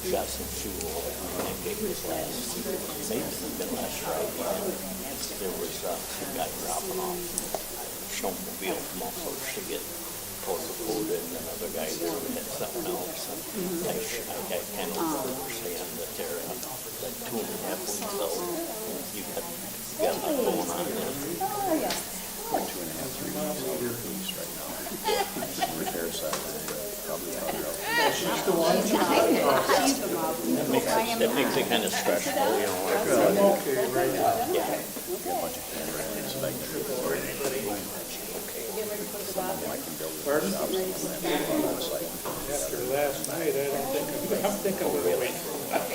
shot some fuel and gave this last, maybe it's been last Friday. There was some guy dropping off snowmobile from all sorts to get toward the food, and another guy there had something else. And I kind of understand that they're like 2.5 weeks old. You got a lot going on there. 2.5, 3 weeks old piece right now. Repair side, probably about it. That makes it kind of stressful, you know. I'm okay right now. Yeah. Got a bunch of handwriting that I can do for it. Some of them I can build it Pardon? myself, some of them I have to do on site. After last night, I don't think, I'm thinking we're waiting for that.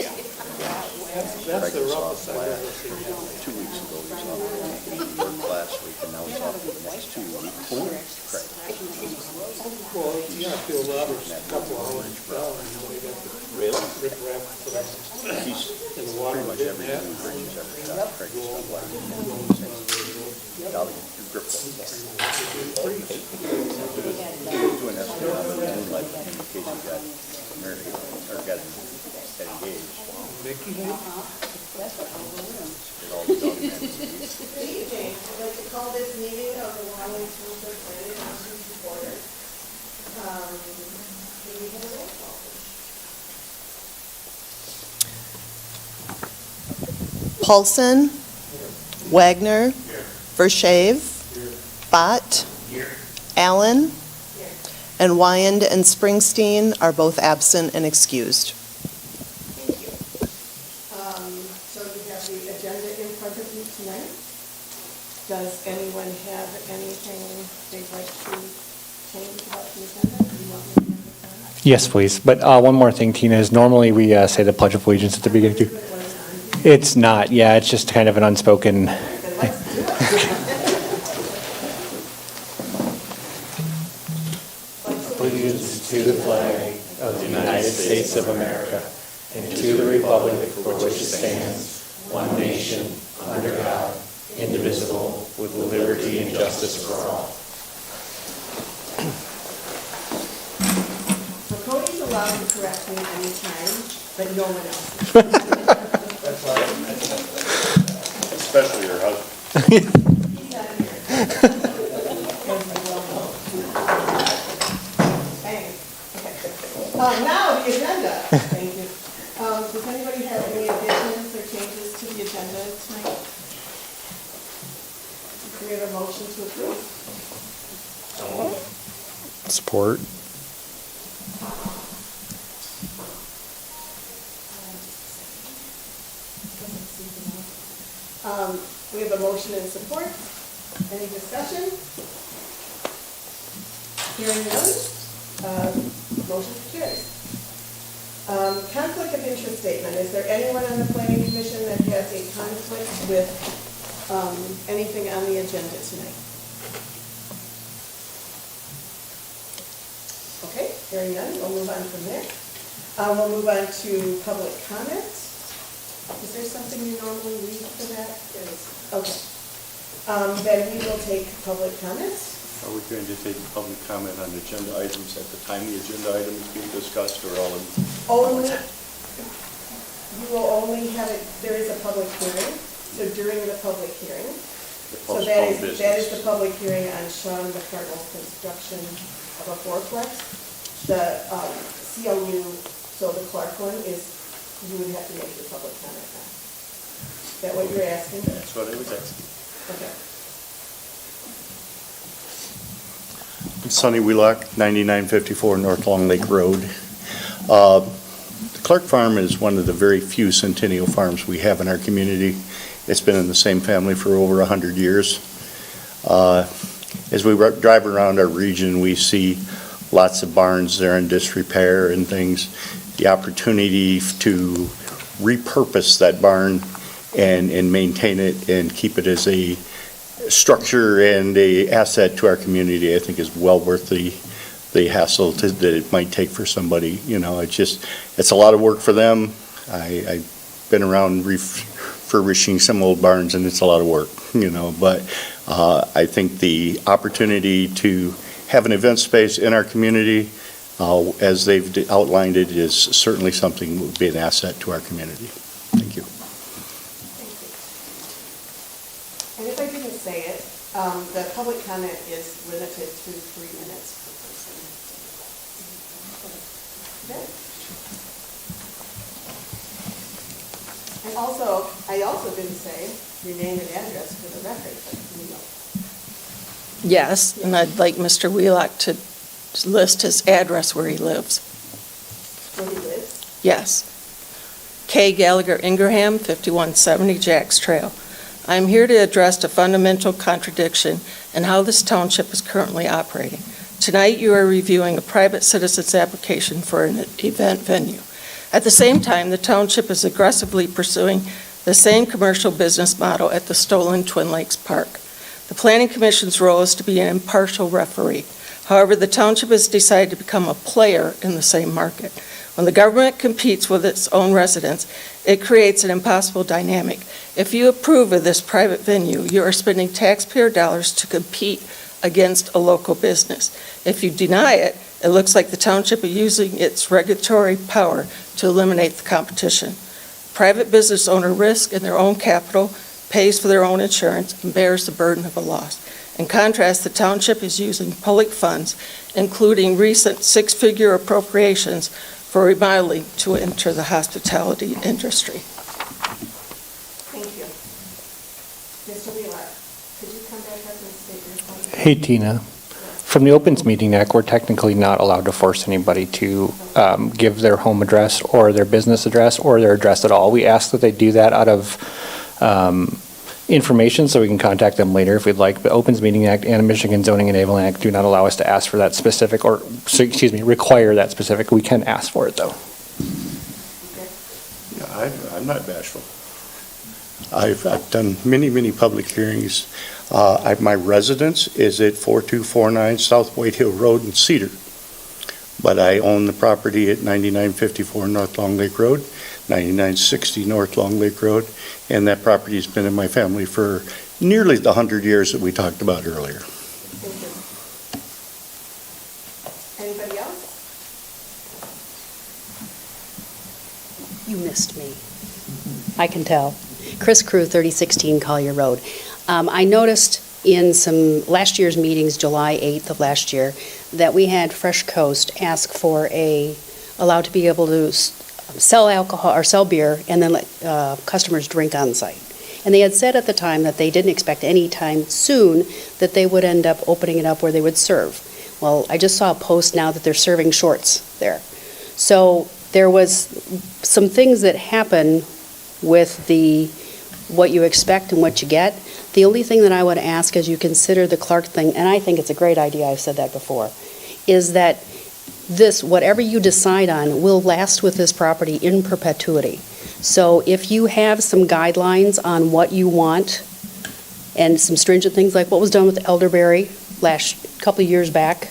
That's the roughest I've ever seen. 2 weeks ago, he was off. He worked last week, and now he's off for the next 2 weeks. Correct. Well, yeah, I feel that was a couple hours down, and now we got the Really? rip wrap for them He's in the water. pretty much every Yeah. new bridge he's ever shot. Craig has done like Dolly, you grip that. Doing that stuff on the moonlight in case you got married or got engaged. Mickey, It all done, man. Evening, I'd like to call this meeting of the Wyoming Township Planning Commission to order. Can we have a roll call, please? Paulson, Wagner, Vershave, Bott, Allen, and Wyand and Springsteen are both absent and excused. Thank you. So you have the agenda in front of you tonight. Does anyone have anything they'd like to change about the agenda? Do you want me to have it done? Yes, please. But one more thing, Tina, is normally we say the Pledge of Allegiance at the beginning. It was on here. It's not, yeah, it's just kind of an unspoken. Then let's do it. Allegiance to the flag of the United States of America and to the republic for which it stands, one nation, under God, indivisible, with liberty and justice for all. So Cody's allowed to correct me anytime, but no one else. Especially your husband. He's not here. As you well know. Thanks. Okay. Now, the agenda. Thank you. Does anybody have any additions or changes to the agenda tonight? Do we have a motion to approve? Support. We have a motion and support. Any discussion? Hearing none, motion carries. Conflict of interest statement. Is there anyone on the planning commission that has a conflict with anything on the agenda tonight? Okay, hearing none, we'll move on from there. We'll move on to public comment. Is there something you normally read for that? Okay. Then we will take public comments. Are we going to take public comment on agenda items at the time the agenda item is being discussed, or all of them? Only, you will only have it, there is a public hearing, so during the public hearing. So that is the public hearing on Sean McCardle's construction of a fourplex. The CLU, so the Clark one is, you would have to make your public comment on. Is that what you're asking? That's what I was asking. Okay. Sonny Wheelock, 9954 North Long Lake Road. The Clark Farm is one of the very few centennial farms we have in our community. It's been in the same family for over 100 years. As we drive around our region, we see lots of barns there in disrepair and things. The opportunity to repurpose that barn and maintain it and keep it as a structure and a asset to our community, I think is well worth the hassle that it might take for somebody. You know, it's a lot of work for them. I've been around refurbishing some old barns, and it's a lot of work, you know, but I think the opportunity to have an event space in our community As they've outlined, it is certainly something that would be an asset to our community. Thank you. Thank you. And if I didn't say it, the public comment is limited to 3 minutes per person. Okay. And also, I also didn't say your name and address for the record, but you know. Yes, and I'd like Mr. Wheelock to list his address where he lives. Where he lives. Yes. K. Gallagher Ingraham, 5170 Jacks Trail. I'm here to address a fundamental contradiction in how this township is currently operating. Tonight, you are reviewing a private citizen's application for an event venue. At the same time, the township is aggressively pursuing the same commercial business model at the stolen Twin Lakes Park. The Planning Commission's role is to be an impartial referee. However, the township has decided to become a player in the same market. When the government competes with its own residents, it creates an impossible dynamic. If you approve of this private venue, you are spending taxpayer dollars to compete against a local business. If you deny it, it looks like the township is using its regulatory power to eliminate the competition. Private business owner risks in their own capital, pays for their own insurance, and bears the burden of a loss. In contrast, the township is using public funds, including recent 6-figure appropriations for remodeling to enter the hospitality industry. Thank you. Mr. Wheelock, could you come back up and state your point? Hey, Tina. From the Opens Meeting Act, we're technically not allowed to force anybody to give their home address or their business address or their address at all. We ask that they do that out of information so we can contact them later if we'd like. But Opens Meeting Act and the Michigan Zoning Enabling Act do not allow us to ask for that specific require that specific. We can ask for it, though. Yeah, I'm not bashful. I've done many public hearings. My residence is at 4249 South White Hill Road in Cedar, but I own the property at 9954 North Long Lake Road, 9960 North Long Lake Road, and that property has been in my family for nearly the 100 years that we talked about earlier. Thank you. Anybody else? You missed me. I can tell. Chris Crew, 3016 Collier Road. I noticed in some last year's meetings, July 8th of last year, that we had Fresh Coast ask for allowed to be able to sell alcohol or sell beer and then let customers drink on site. And they had said at the time that they didn't expect any time soon that they would end up opening it up where they would serve. Well, I just saw a post now that they're serving shorts there. So there was some things that happen with what you expect and what you get. The only thing that I would ask as you consider the Clark thing, and I think it's a great idea, I've said that before, is that whatever you decide on, will last with this property in perpetuity. So if you have some guidelines on what you want and some stringent things like what was done with Elderberry couple of years back,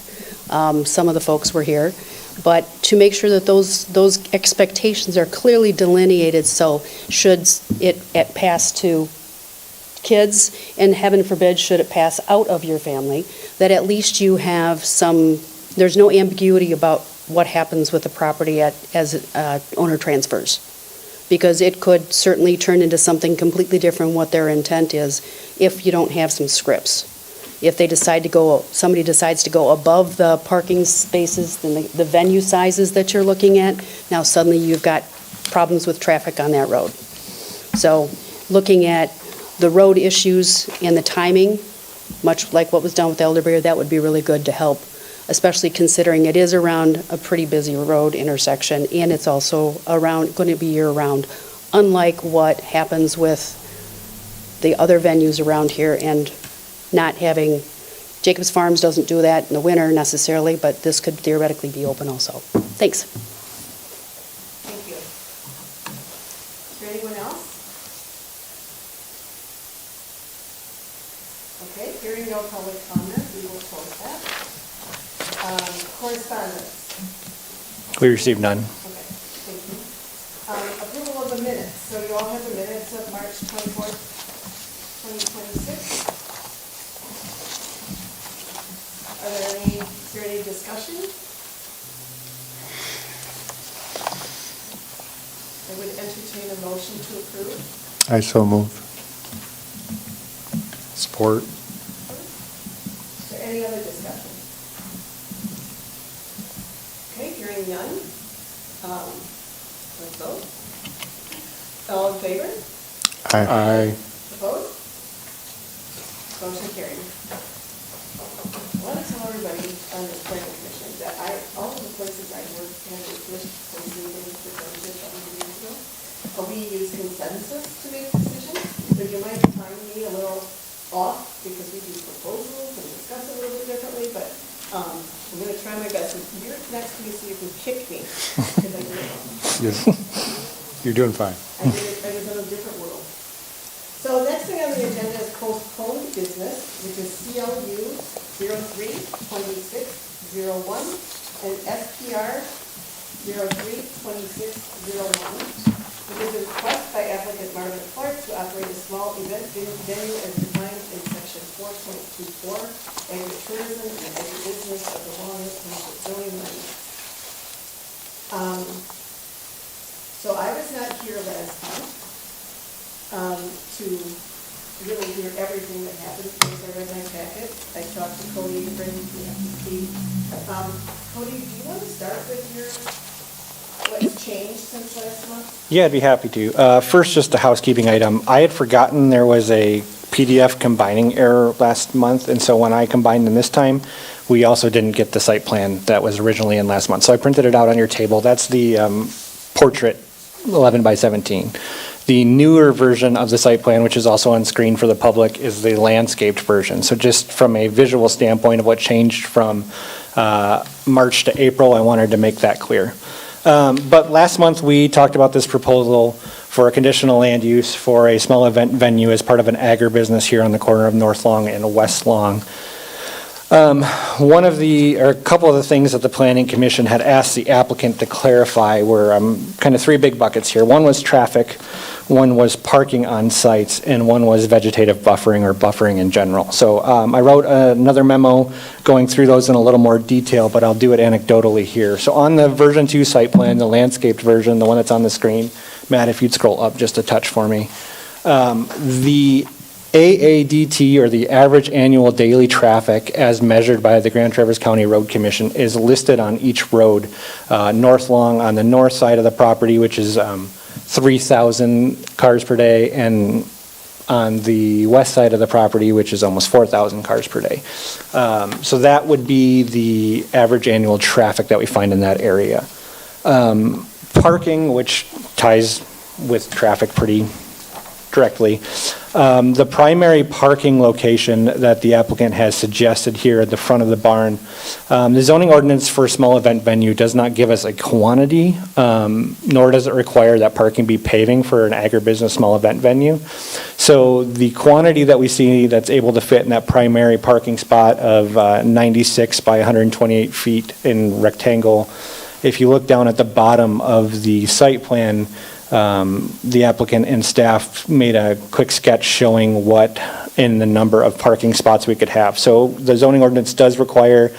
some of the folks were here, but to make sure that those expectations are clearly delineated, so should it pass to kids, and heaven forbid should it pass out of your family, that at least you have there's no ambiguity about what happens with the property as owner transfers. Because it could certainly turn into something completely different what their intent is if you don't have some scripts. If somebody decides to go above the parking spaces, then the venue sizes that you're looking at, now suddenly you've got problems with traffic on that road. So looking at the road issues and the timing, much like what was done with Elderberry, that would be really good to help, especially considering it is around a pretty busy road intersection and it's also going to be year-round, unlike what happens with the other venues around here and not having, Jacobs Farms doesn't do that in the winter necessarily, but this could theoretically be open also. Thanks. Thank you. Is there anyone else? Okay, hearing no public comment, we will close that. Correspondence. We received none. Okay, thank you. Approval of the minutes. So you all have the minutes of March 24th, 2026. Is there any discussion? would entertain a motion to approve. I so move. Support. Is there any other discussion? Okay, hearing none. Let's vote. All in favor? Aye. Opposed? Motion carried. I want to tell everybody on the planning commission that all of the places I worked at, the first place meetings for township a few years ago, we use consensus to make decisions. So you might find me a little off because we do proposals and discuss it a little bit differently, but I'm going to try my best. If you're next to me so you can kick me, because I do it wrong. You're doing fine. I was in a different world. So next thing on the agenda is postponed business, which is CLU 03-2601 and SPR 03-2601. It is a request by applicant Marvin Clark to operate a small event venue as defined in section 4.24, agritourism and agribusiness of the Walnut Township zoning ordinance. So I was not here last month to really hear everything that happened because I read my packet. I talked to Cody from the FDP. Cody, do you want to start with what's changed since last month? Yeah, I'd be happy to. First, just a housekeeping item. I had forgotten there was a PDF combining error last month, and so when I combined them this time, we also didn't get the site plan that was originally in last month. So I printed it out on your table. That's the portrait 11 by 17. The newer version of the site plan, which is also on screen for the public, is the landscaped version. So just from a visual standpoint of what changed from March to April, I wanted to make that clear. But last month, we talked about this proposal for a conditional land use for a small event venue as part of an agribusiness here on the corner of North Long and West Long. A couple of the things that the Planning Commission had asked the applicant to clarify were kind of three big buckets here. One was traffic, one was parking on sites, and one was vegetative buffering or buffering in general. So I wrote another memo going through those in a little more detail, but I'll do it anecdotally here. So on the version 2 site plan, the landscaped version, the one that's on the screen, Matt, if you'd scroll up just a touch for me, the AADT, or the average annual daily traffic as measured by the Grand Traverse County Road Commission, is listed on each road. North Long on the north side of the property, which is 3,000 cars per day, and on the west side of the property, which is almost 4,000 cars per day. So that would be the average annual traffic that we find in that area. Parking, which ties with traffic pretty directly. The primary parking location that the applicant has suggested here at the front of the barn, the zoning ordinance for a small event venue does not give us a quantity, nor does it require that parking be paving for an agribusiness small event venue. So the quantity that we see that's able to fit in that primary parking spot of 96 by 128 feet in rectangle, if you look down at the bottom of the site plan, the applicant and staff made a quick sketch showing what in the number of parking spots we could have. So the zoning ordinance does require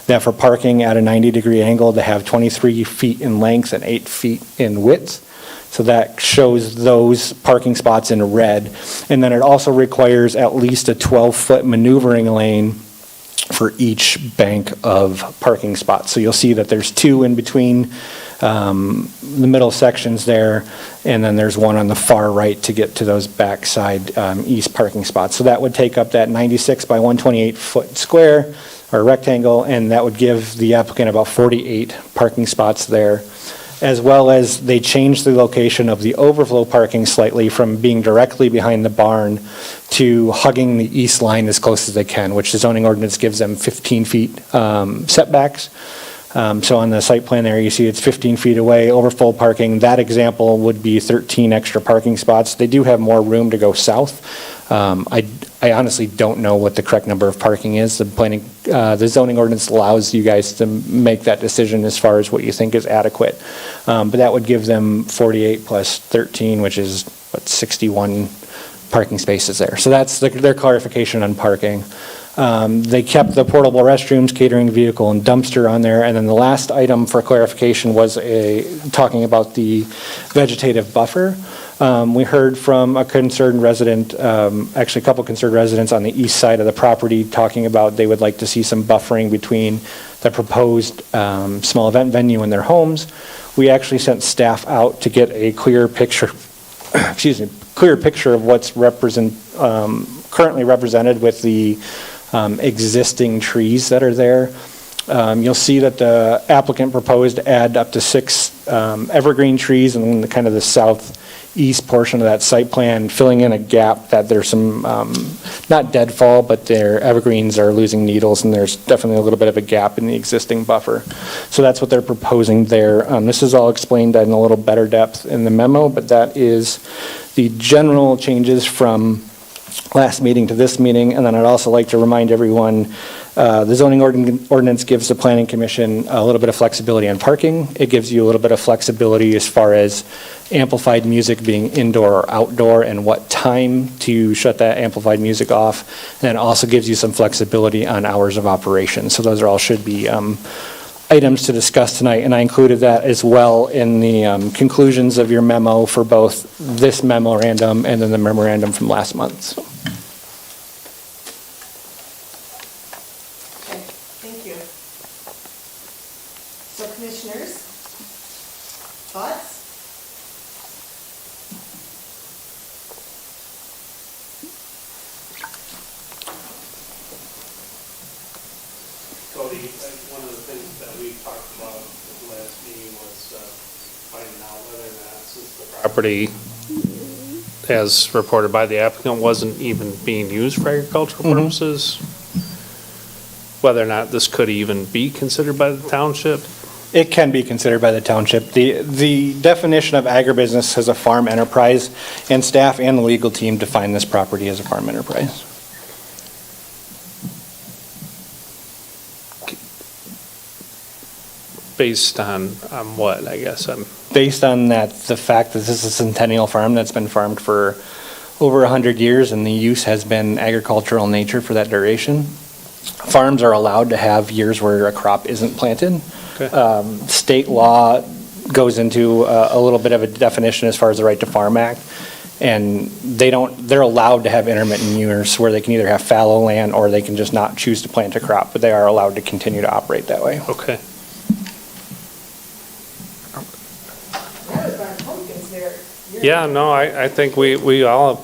that for parking at a 90-degree angle to have 23 feet in length and 8 feet in width. So that shows those parking spots in red. And then it also requires at least a 12-foot maneuvering lane for each bank of parking spots. So you'll see that there's two in between the middle sections there, and then there's one on the far right to get to those backside east parking spots. So that would take up that 96 by 128 foot square or rectangle, and that would give the applicant about 48 parking spots there, as well as they changed the location of the overflow parking slightly from being directly behind the barn to hugging the east line as close as they can, which the zoning ordinance gives them 15 feet setbacks. So on the site plan there, you see it's 15 feet away, overflow parking. That example would be 13 extra parking spots. They do have more room to go south. I honestly don't know what the correct number of parking is. The zoning ordinance allows you guys to make that decision as far as what you think is adequate. But that would give them 48 plus 13, which is, 61 parking spaces there. So that's their clarification on parking. They kept the portable restrooms, catering vehicle, and dumpster on there. And then the last item for clarification was talking about the vegetative buffer. We heard from a concerned resident, actually a couple concerned residents on the east side of the property talking about they would like to see some buffering between the proposed small event venue and their homes. We actually sent staff out to get a clear picture, clear picture of what's currently represented with the existing trees that are there. You'll see that the applicant proposed to add up to 6 evergreen trees in kind of the southeast portion of that site plan, filling in a gap that there's some, not deadfall, but their evergreens are losing needles, and there's definitely a little bit of a gap in the existing buffer. So that's what they're proposing there. This is all explained in a little better depth in the memo, but that is the general changes from last meeting to this meeting. And then I'd also like to remind everyone, the zoning ordinance gives the planning commission a little bit of flexibility on parking. It gives you a little bit of flexibility as far as amplified music being indoor or outdoor and what time to shut that amplified music off. And it also gives you some flexibility on hours of operation. So those are all should be items to discuss tonight, and I included that as well in the conclusions of your memo for both this memorandum and then the memorandum from last month. So. Okay, thank you. So commissioners, thoughts? Cody, one of the things that we talked about at the last meeting was finding out whether or not, since the property, as reported by the applicant, wasn't even being used for agricultural purposes, whether or not this could even be considered by the township. It can be considered by the township. The definition of agribusiness as a farm enterprise, and staff and the legal team define this property as a farm enterprise. Based on what, I guess? Based on that, the fact that this is a centennial farm that's been farmed for over 100 years and the use has been agricultural in nature for that duration. Farms are allowed to have years where a crop isn't planted. Okay. State law goes into a little bit of a definition as far as the Right to Farm Act. And they're allowed to have intermittent years where they can either have fallow land or they can just not choose to plant a crop, but they are allowed to continue to operate that way. Okay. Yeah, no, I think we all,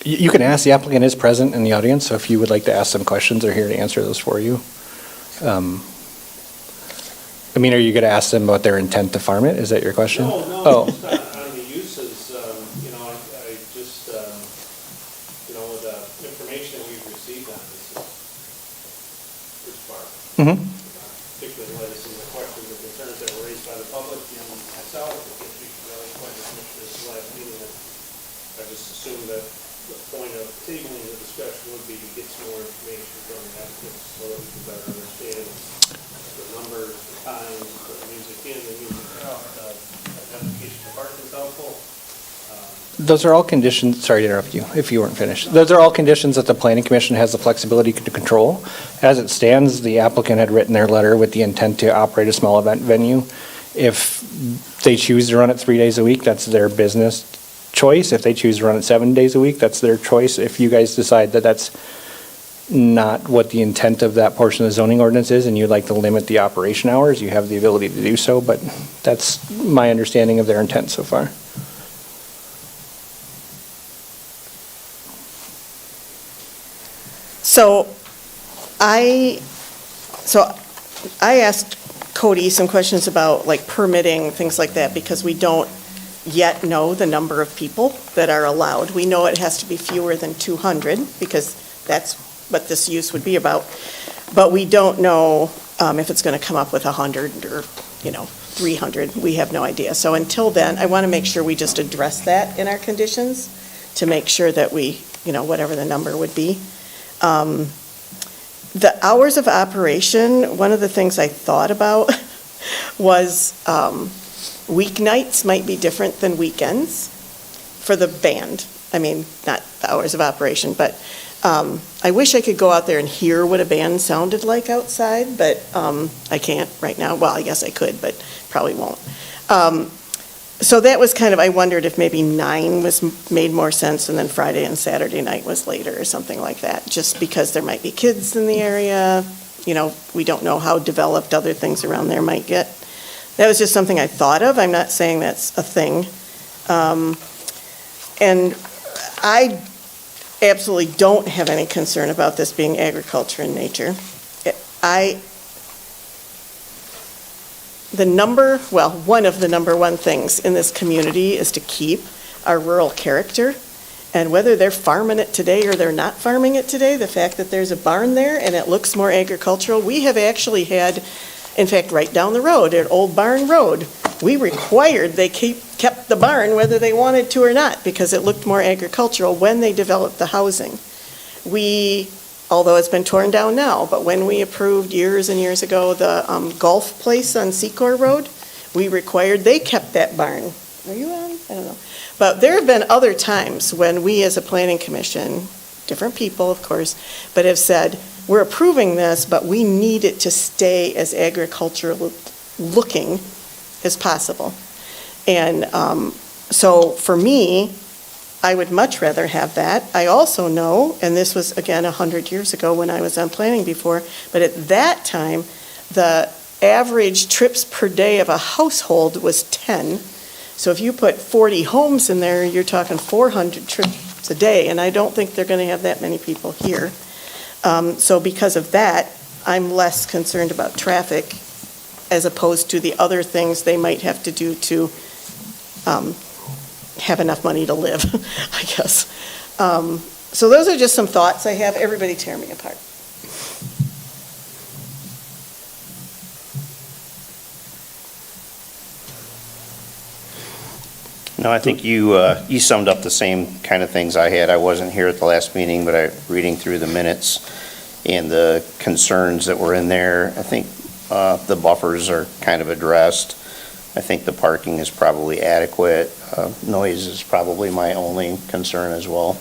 You can ask, the applicant is present in the audience, so if you would like to ask some questions, they're here to answer those for you. I mean, are you going to ask them about their intent to farm it? Is that your question? No, Oh. just on the uses, I just, with the information we've received on this part, particularly in light of some of the questions and concerns that were raised by the public and myself, if you really quite as much this last meeting, I just assumed that the point of tabling the discussion would be to get some more information from the applicants so that we can better understand the numbers, the times, the music in, the music out, identification of parking is helpful. Those are all conditions, sorry to interrupt you, if you weren't finished. Those are all conditions that the planning commission has the flexibility to control. As it stands, the applicant had written their letter with the intent to operate a small event venue. If they choose to run it 3 days a week, that's their business choice. If they choose to run it 7 days a week, that's their choice. If you guys decide that that's not what the intent of that portion of the zoning ordinance is and you'd like to limit the operation hours, you have the ability to do so, but that's my understanding of their intent so far. So I asked Cody some questions about like permitting, things like that, because we don't yet know the number of people that are allowed. We know it has to be fewer than 200 because that's what this use would be about. But we don't know if it's going to come up with 100 or, 300. We have no idea. So until then, I want to make sure we just address that in our conditions to make sure that we, whatever the number would be. The hours of operation, one of the things I thought about was weeknights might be different than weekends for the band. I mean, not the hours of operation, but I wish I could go out there and hear what a band sounded like outside, but I can't right now. Well, I guess I could, but probably won't. So that was kind of, I wondered if maybe 9 made more sense, and then Friday and Saturday night was later or something like that, just because there might be kids in the area. You know, we don't know how developed other things around there might get. That was just something I thought of. I'm not saying that's a thing. And I absolutely don't have any concern about this being agriculture in nature. One of the number one things in this community is to keep our rural character. And whether they're farming it today or they're not farming it today, the fact that there's a barn there and it looks more agricultural, we have actually had, in fact, right down the road at Old Barn Road, we required they kept the barn whether they wanted to or not because it looked more agricultural when they developed the housing. Although it's been torn down now, but when we approved years and years ago the golf place on Secor Road, we required they kept that barn. Are you on? I don't know. But there have been other times when we as a planning commission, different people of course, but have said, we're approving this, but we need it to stay as agricultural looking as possible. And so for me, I would much rather have that. I also know, and this was again 100 years ago when I was on planning before, but at that time, the average trips per day of a household was 10. So if you put 40 homes in there, you're talking 400 trips a day, and I don't think they're going to have that many people here. So because of that, I'm less concerned about traffic as opposed to the other things they might have to do to have enough money to live, I guess. So those are just some thoughts I have. Everybody tear me apart. No, I think you summed up the same kind of things I had. I wasn't here at the last meeting, but reading through the minutes and the concerns that were in there, I think the buffers are kind of addressed. I think the parking is probably adequate. Noise is probably my only concern as well.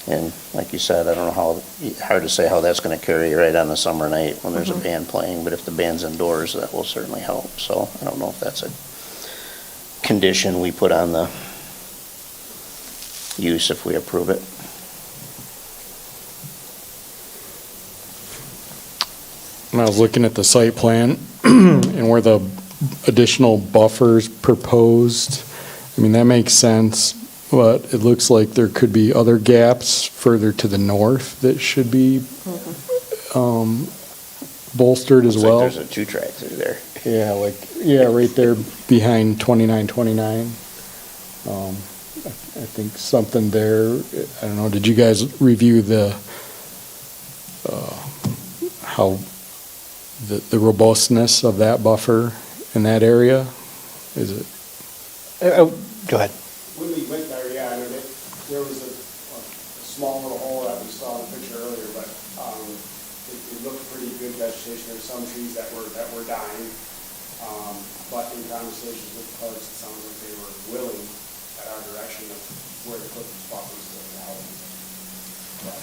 And like you said, I don't know hard to say how that's going to carry right on a summer night when there's a band playing, but if the band's indoors, that will certainly help. So I don't know if that's a condition we put on the use if we approve it. When I was looking at the site plan and where the additional buffers proposed, I mean, that makes sense, but it looks like there could be other gaps further to the north that should be bolstered as well. Looks like there's a 2-track through there. Yeah, right there behind 2929. I think something there, I don't know, did you guys review how the robustness of that buffer in that area? Is it? Go ahead. When we went there, yeah, I mean, there was a small little hole that we saw in the picture earlier, but it looked pretty good vegetation. There's some trees that were dying, but in conversations with Parks, it sounds like they were willing at our direction of where to put the buffers to help. But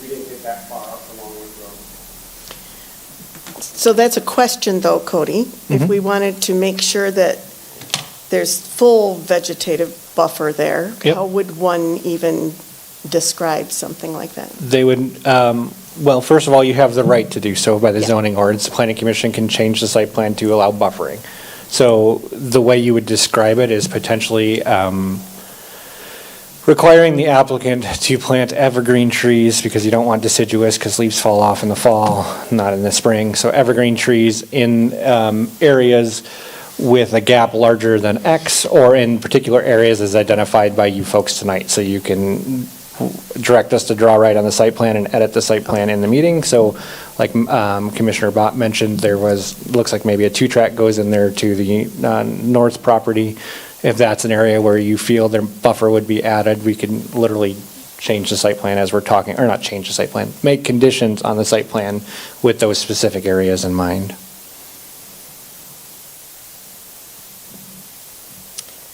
we didn't get that far up the Longwood Road. So that's a question though, Cody. If we wanted to make sure that there's full vegetative buffer there, Yep. how would one even describe something like that? They would, well, first of all, you have the right to do so by the Yeah. zoning ordinance. The planning commission can change the site plan to allow buffering. So the way you would describe it is potentially requiring the applicant to plant evergreen trees because you don't want deciduous because leaves fall off in the fall, not in the spring. So evergreen trees in areas with a gap larger than X or in particular areas as identified by you folks tonight. So you can direct us to draw right on the site plan and edit the site plan in the meeting. So like Commissioner Bott mentioned, looks like maybe a 2-track goes in there to the north property. If that's an area where you feel the buffer would be added, we can literally change the site plan as we're talking, or not change the site plan, make conditions on the site plan with those specific areas in mind.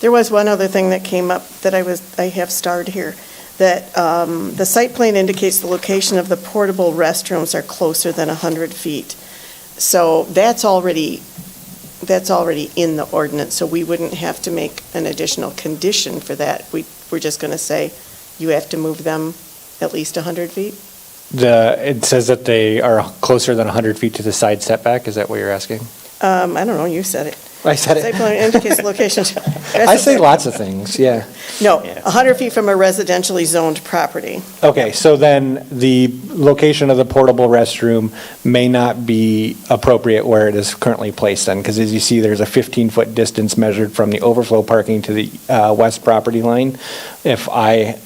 There was one other thing that came up that I have starred here, that the site plan indicates the location of the portable restrooms are closer than 100 feet. So that's already in the ordinance, so we wouldn't have to make an additional condition for that. We're just going to say you have to move them at least 100 feet? It says that they are closer than 100 feet to the side setback, is that what you're asking? I don't know, you said it. I said Site it. plan indicates the location. I say lots of things, yeah. No, 100 feet from a residentially zoned property. Okay, so then the location of the portable restroom may not be appropriate where it is currently placed then, because as you see, there's a 15-foot distance measured from the overflow parking to the west property line. If I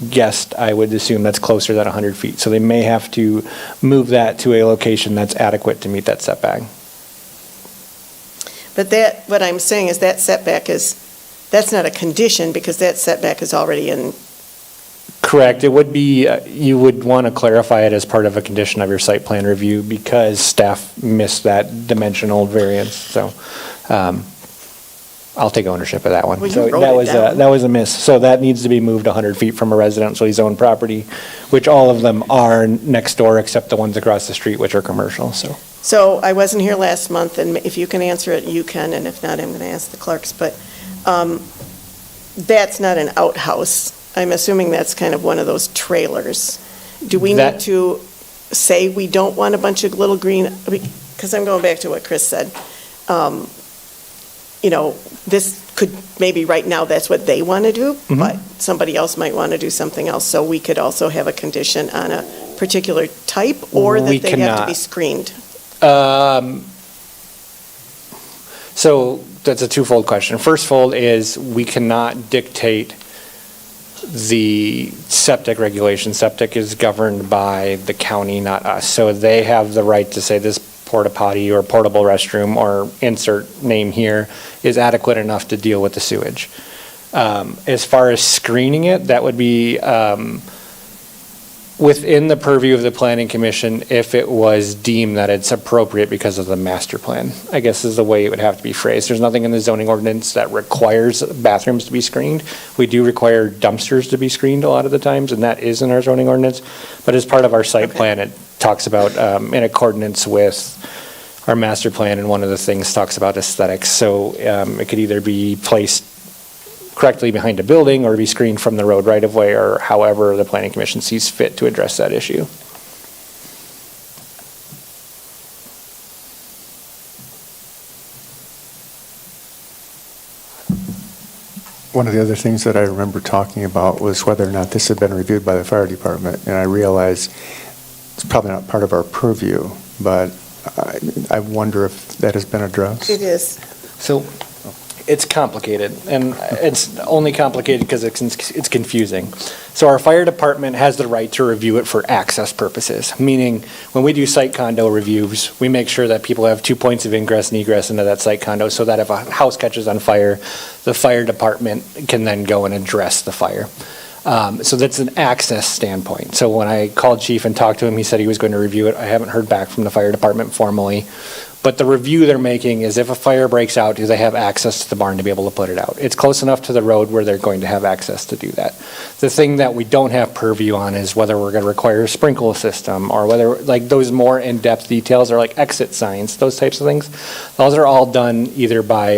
guessed, I would assume that's closer than 100 feet. So they may have to move that to a location that's adequate to meet that setback. But what I'm saying is that setback that's not a condition because that setback is already in. Correct. It would be, you would want to clarify it as part of a condition of your site plan review because staff missed that dimensional variance. So I'll take ownership of that one. Well, you So wrote that it was down. that was a miss. So that needs to be moved 100 feet from a residentially zoned property, which all of them are next door except the ones across the street, which are commercial, so. So I wasn't here last month, and if you can answer it, you can, and if not, I'm going to ask the clerks. But that's not an outhouse. I'm assuming that's kind of one of those trailers. Do we That- need to say we don't want a bunch of little green, because I'm going back to what Chris said. This could, maybe right now, that's what they want to do, but somebody else might want to do something else. So we could also have a condition on a particular type, or that We they have to be cannot. screened. So that's a twofold question. First fold is we cannot dictate the septic regulation. Septic is governed by the county, not us. So they have the right to say this porta potty or portable restroom or insert name here is adequate enough to deal with the sewage. As far as screening it, that would be within the purview of the planning commission if it was deemed that it's appropriate because of the master plan, I guess is the way it would have to be phrased. There's nothing in the zoning ordinance that requires bathrooms to be screened. We do require dumpsters to be screened a lot of the times, and that is in our zoning ordinance. But as part of our site plan, it talks about in accordance with our master plan, and one of the things talks about aesthetics. So it could either be placed correctly behind a building or be screened from the road right of way, or however the planning commission sees fit to address that issue. One of the other things that I remember talking about was whether or not this had been reviewed by the fire department, and I realize it's probably not part of our purview, but I wonder if that has been addressed. It is. So it's complicated, and it's only complicated because it's confusing. So our fire department has the right to review it for access purposes, meaning when we do site condo reviews, we make sure that people have 2 points of ingress and egress into that site condo so that if a house catches on fire, the fire department can then go and address the fire. So that's an access standpoint. So when I called chief and talked to him, he said he was going to review it. I haven't heard back from the fire department formally. But the review they're making is if a fire breaks out, do they have access to the barn to be able to put it out? It's close enough to the road where they're going to have access to do that. The thing that we don't have purview on is whether we're going to require a sprinkle system or whether, like, those more in-depth details are like exit signs, those types of things. Those are all done either by,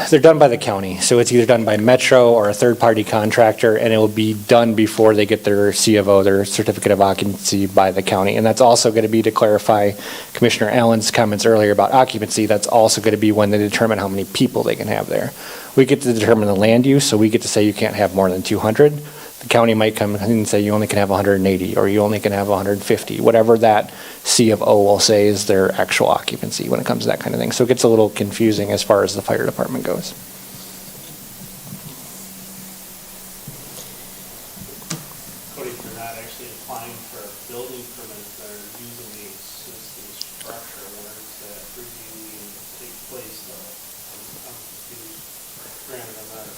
they're done by the county. So it's either done by Metro or a third-party contractor, and it will be done before they get their C of O, their certificate of occupancy, by the county. And that's also going to be to clarify Commissioner Allen's comments earlier about occupancy. That's also going to be when they determine how many people they can have there. We get to determine the land use, so we get to say you can't have more than 200. The county might come in and say you only can have 180, or you only can have 150, whatever that C of O will say is their actual occupancy when it comes to that kind of thing. So it gets a little confusing as far as the fire department goes. Cody, if you're not actually applying for a building permit, they're using the existing structure, where does that review take place though? I'm confused. Granted, I'm not a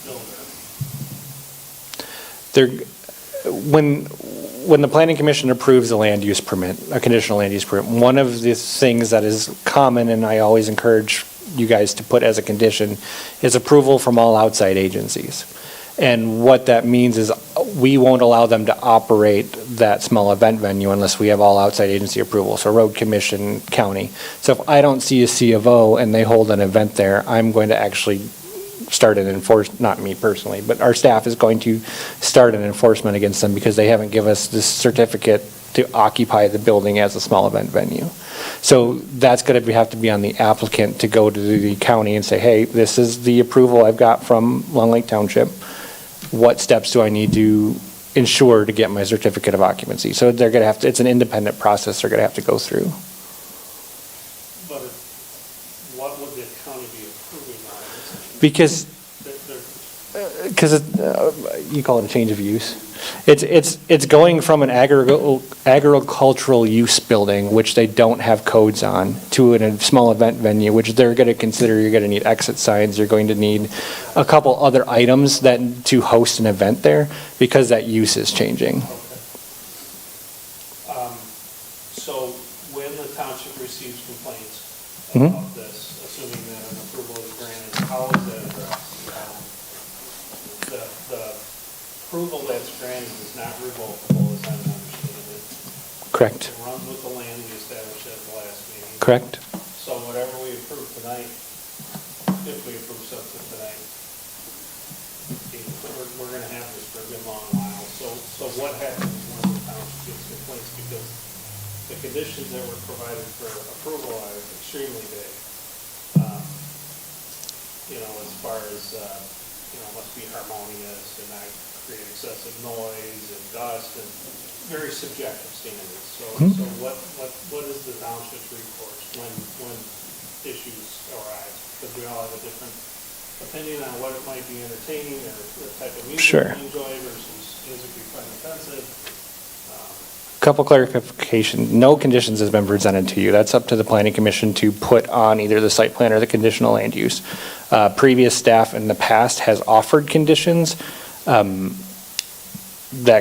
builder. when the planning commission approves a land use permit, a conditional land use permit, one of the things that is common, and I always encourage you guys to put as a condition, is approval from all outside agencies. And what that means is we won't allow them to operate that small event venue unless we have all outside agency approval, so road commission, county. So if I don't see a C of O and they hold an event there, I'm going to actually start an not me personally, but our staff is going to start an enforcement against them because they haven't given us this certificate to occupy the building as a small event venue. So that's going to have to be on the applicant to go to the county and say, hey, this is the approval I've got from Long Lake Township. What steps do I need to ensure to get my certificate of occupancy? So they're going to have to, it's an independent process they're going to have to go through. But what would the county be approving on? Because you call it a change of use. It's going from an agricultural use building, which they don't have codes on, to a small event venue, which they're going to consider you're going to need exit signs, you're going to need a couple other items that to host an event there, because that use is changing. So when the township receives complaints Mhm. about this, assuming that an approval is granted, how is that addressed? The approval that's granted is not revocable, as I'm understanding it. Correct. It runs with the land we established at the last meeting. Correct. So whatever we approve tonight, if we approve something tonight, we're gonna have this for a good long while. So what happens when the township gets complaints? Because the conditions that were provided for approval are extremely vague. As far as, must be harmonious and not create excessive noise and dust and very subjective standards. So what is the township's recourse when issues arise? Because we all have a different opinion on what it might be entertaining or the type of music Sure. we enjoy versus music we find offensive. Couple clarification, no conditions has been presented to you. That's up to the planning commission to put on either the site plan or the conditional land use. Previous staff in the past has offered conditions that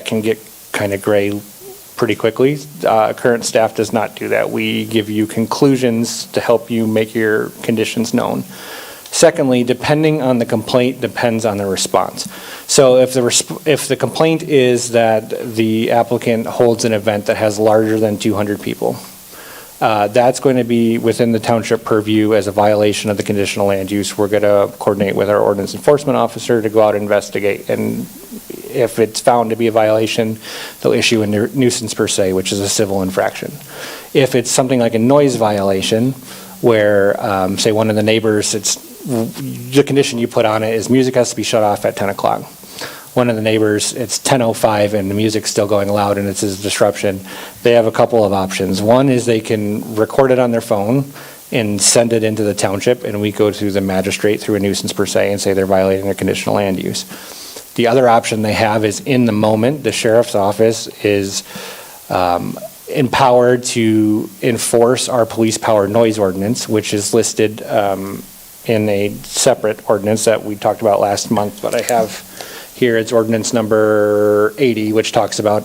can get kind of gray pretty quickly. Current staff does not do that. We give you conclusions to help you make your conditions known. Secondly, depending on the complaint, depends on the response. So if the complaint is that the applicant holds an event that has larger than 200 people, that's going to be within the township purview as a violation of the conditional land use. We're going to coordinate with our ordinance enforcement officer to go out and investigate. And if it's found to be a violation, they'll issue a nuisance per se, which is a civil infraction. If it's something like a noise violation, where, say, one of the neighbors, the condition you put on it is music has to be shut off at 10 o'clock. One of the neighbors, it's 10:05 and the music's still going loud and it's a disruption. They have a couple of options. One is they can record it on their phone and send it into the township, and we go to the magistrate through a nuisance per se and say they're violating their conditional land use. The other option they have is in the moment, the sheriff's office is empowered to enforce our police power noise ordinance, which is listed in a separate ordinance that we talked about last month, but I have here, it's ordinance number 80, which talks about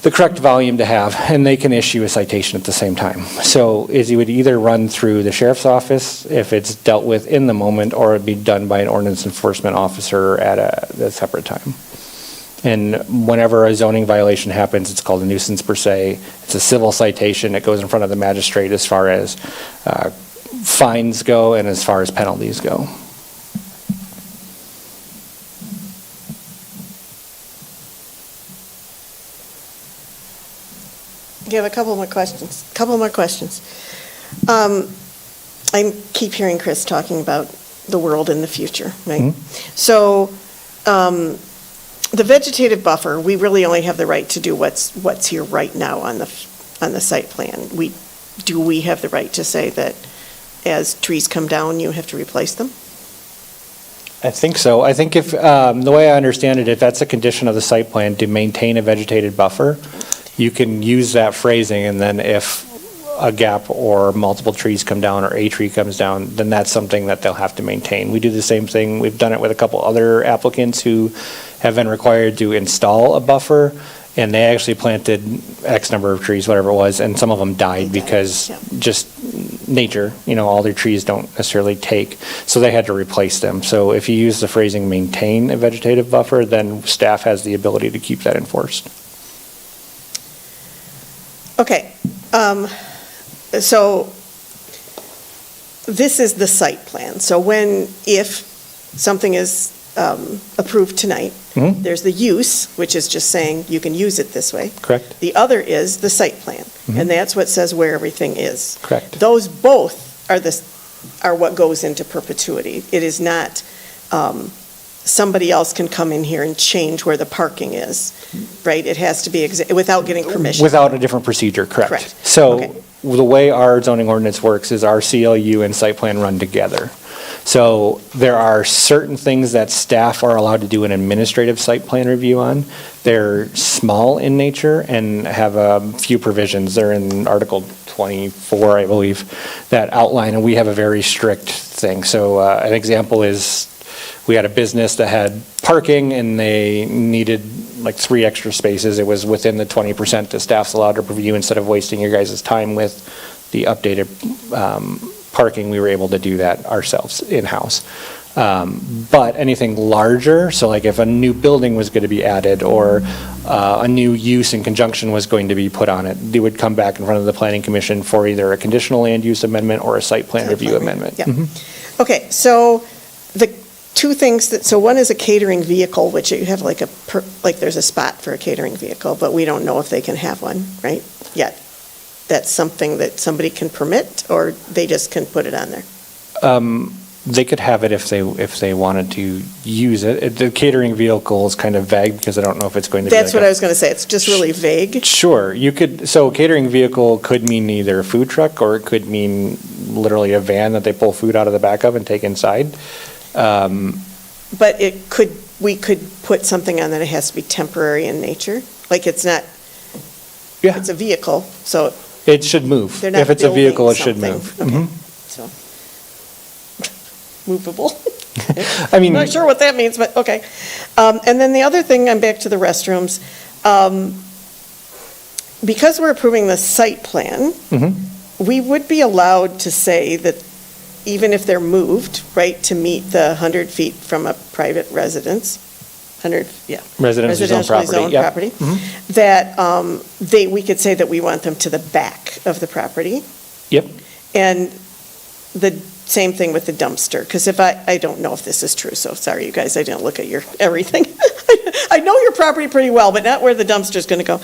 the correct volume to have, and they can issue a citation at the same time. So you would either run through the sheriff's office if it's dealt with in the moment, or it'd be done by an ordinance enforcement officer at a separate time. And whenever a zoning violation happens, it's called a nuisance per se. It's a civil citation. It goes in front of the magistrate as far as fines go and as far as penalties go. You have a couple more questions. I keep hearing Chris talking about the world in the future, right? Mm-hmm. So, the vegetative buffer, we really only have the right to do what's here right now on the site plan. Do we have the right to say that as trees come down, you have to replace them? I think so. I think if, the way I understand it, if that's a condition of the site plan to maintain a vegetated buffer, you can use that phrasing, and then if a gap or multiple trees come down or a tree comes down, then that's something that they'll have to maintain. We do the same thing. We've done it with a couple other applicants who have been required to install a buffer, and they actually planted X number of trees, whatever it was, and some of them died because just nature, all their trees don't necessarily take, so they had to replace them. So if you use the phrasing maintain a vegetative buffer, then staff has the ability to keep that enforced. Okay, so this is the site plan. So if something is approved tonight, Mhm. there's the use, which is just saying you can use it this way. Correct. The other is the site plan, and that's what says where everything is. Correct. Those both are what goes into perpetuity. It is not, somebody else can come in here and change where the parking is, right? It has to be, without getting permission. Without a different procedure, correct. Correct. So Okay. the way our zoning ordinance works is our CLU and site plan run together. So there are certain things that staff are allowed to do an administrative site plan review on. They're small in nature and have a few provisions. They're in Article 24, I believe, that outline, and we have a very strict thing. So an example is, we had a business that had parking and they needed like 3 extra spaces. It was within the 20% that staff's allowed to review. Instead of wasting your guys' time with the updated parking, we were able to do that ourselves in-house. But anything larger, so like if a new building was going to be added or a new use in conjunction was going to be put on it, they would come back in front of the planning commission for either a conditional land use amendment or a site plan review amendment. Yeah. Okay, so the two things so one is a catering vehicle, which you have like there's a spot for a catering vehicle, but we don't know if they can have one, right, yet. That's something that somebody can permit, or they just can put it on there? They could have it if they wanted to use it. The catering vehicle is kind of vague because I don't know if it's going to be. That's what I was going to say. It's just really vague. Sure, you could. So catering vehicle could mean either a food truck or it could mean literally a van that they pull food out of the back of and take inside. But we could put something on that it has to be temporary in nature. Like it's not. Yeah. It's a vehicle, so. It should move. They're not If it's a vehicle, it should building move. something. Okay. Mhm. So, movable. I mean, Not sure what that means, but okay. And then the other thing, I'm back to the restrooms. Because we're approving the site plan, Mhm. we would be allowed to say that even if they're moved, right, to meet the 100 feet from a private residence, 100, yeah. Residentially zoned property, Residentially zoned yep. property, Mhm. that we could say that we want them to the back of the property. Yep. And the same thing with the dumpster, because if I don't know if this is true, so sorry, you guys, I didn't look at your everything. I know your property pretty well, but not where the dumpster's going to go.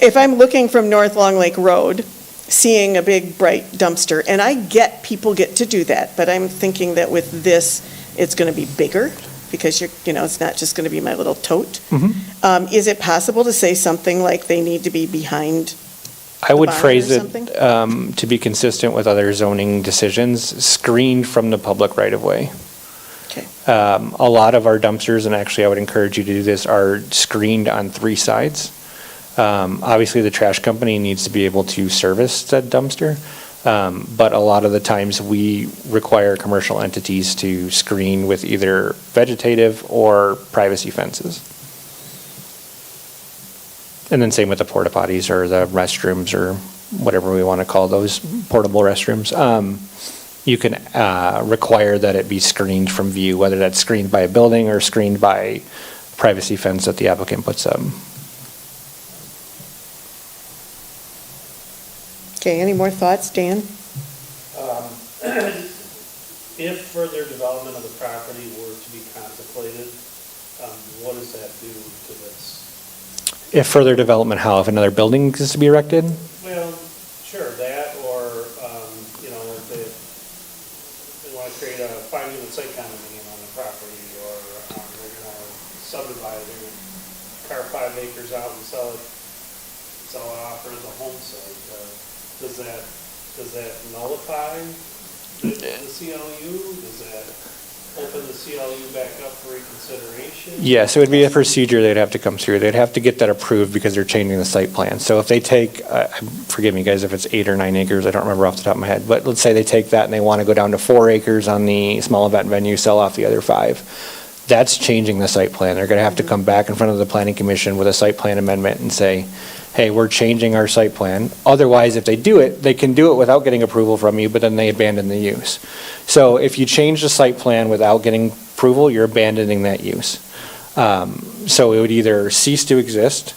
If I'm looking from North Long Lake Road, seeing a big bright dumpster, and I get people get to do that, but I'm thinking that with this, it's going to be bigger, because it's not just going to be my little tote. Mhm. Is it possible to say something like they need to be behind? I would barn or phrase it something? to be consistent with other zoning decisions, screened from the public right-of-way. Okay. A lot of our dumpsters, and actually I would encourage you to do this, are screened on 3 sides. Obviously, the trash company needs to be able to service that dumpster, but a lot of the times we require commercial entities to screen with either vegetative or privacy fences. And then same with the porta potties or the restrooms or whatever we want to call those portable restrooms. You can require that it be screened from view, whether that's screened by a building or screened by privacy fence that the applicant puts up. Okay, any more thoughts, Dan? If further development of the property were to be contemplated, what does that do to this? If further development, how? If another building is to be erected? Well, sure, that, or, if they want to create a 5-unit site condominium on the property, or they're going to subdivide, they're going to carve 5 acres out and sell it off as a home site. Does that nullify the CLU? Does that open the CLU back up for reconsideration? Yes, it would be a procedure they'd have to come through. They'd have to get that approved because they're changing the site plan. So if they take, forgive me guys if it's 8 or 9 acres, I don't remember off the top of my head, but let's say they take that and they want to go down to 4 acres on the small event venue, sell off the other 5. that's changing the site plan. They're going to have to come back in front of the planning commission with a site plan amendment and say, hey, we're changing our site plan. Otherwise, if they do it, they can do it without getting approval from you, but then they abandon the use. So if you change the site plan without getting approval, you're abandoning that use. So it would either cease to exist,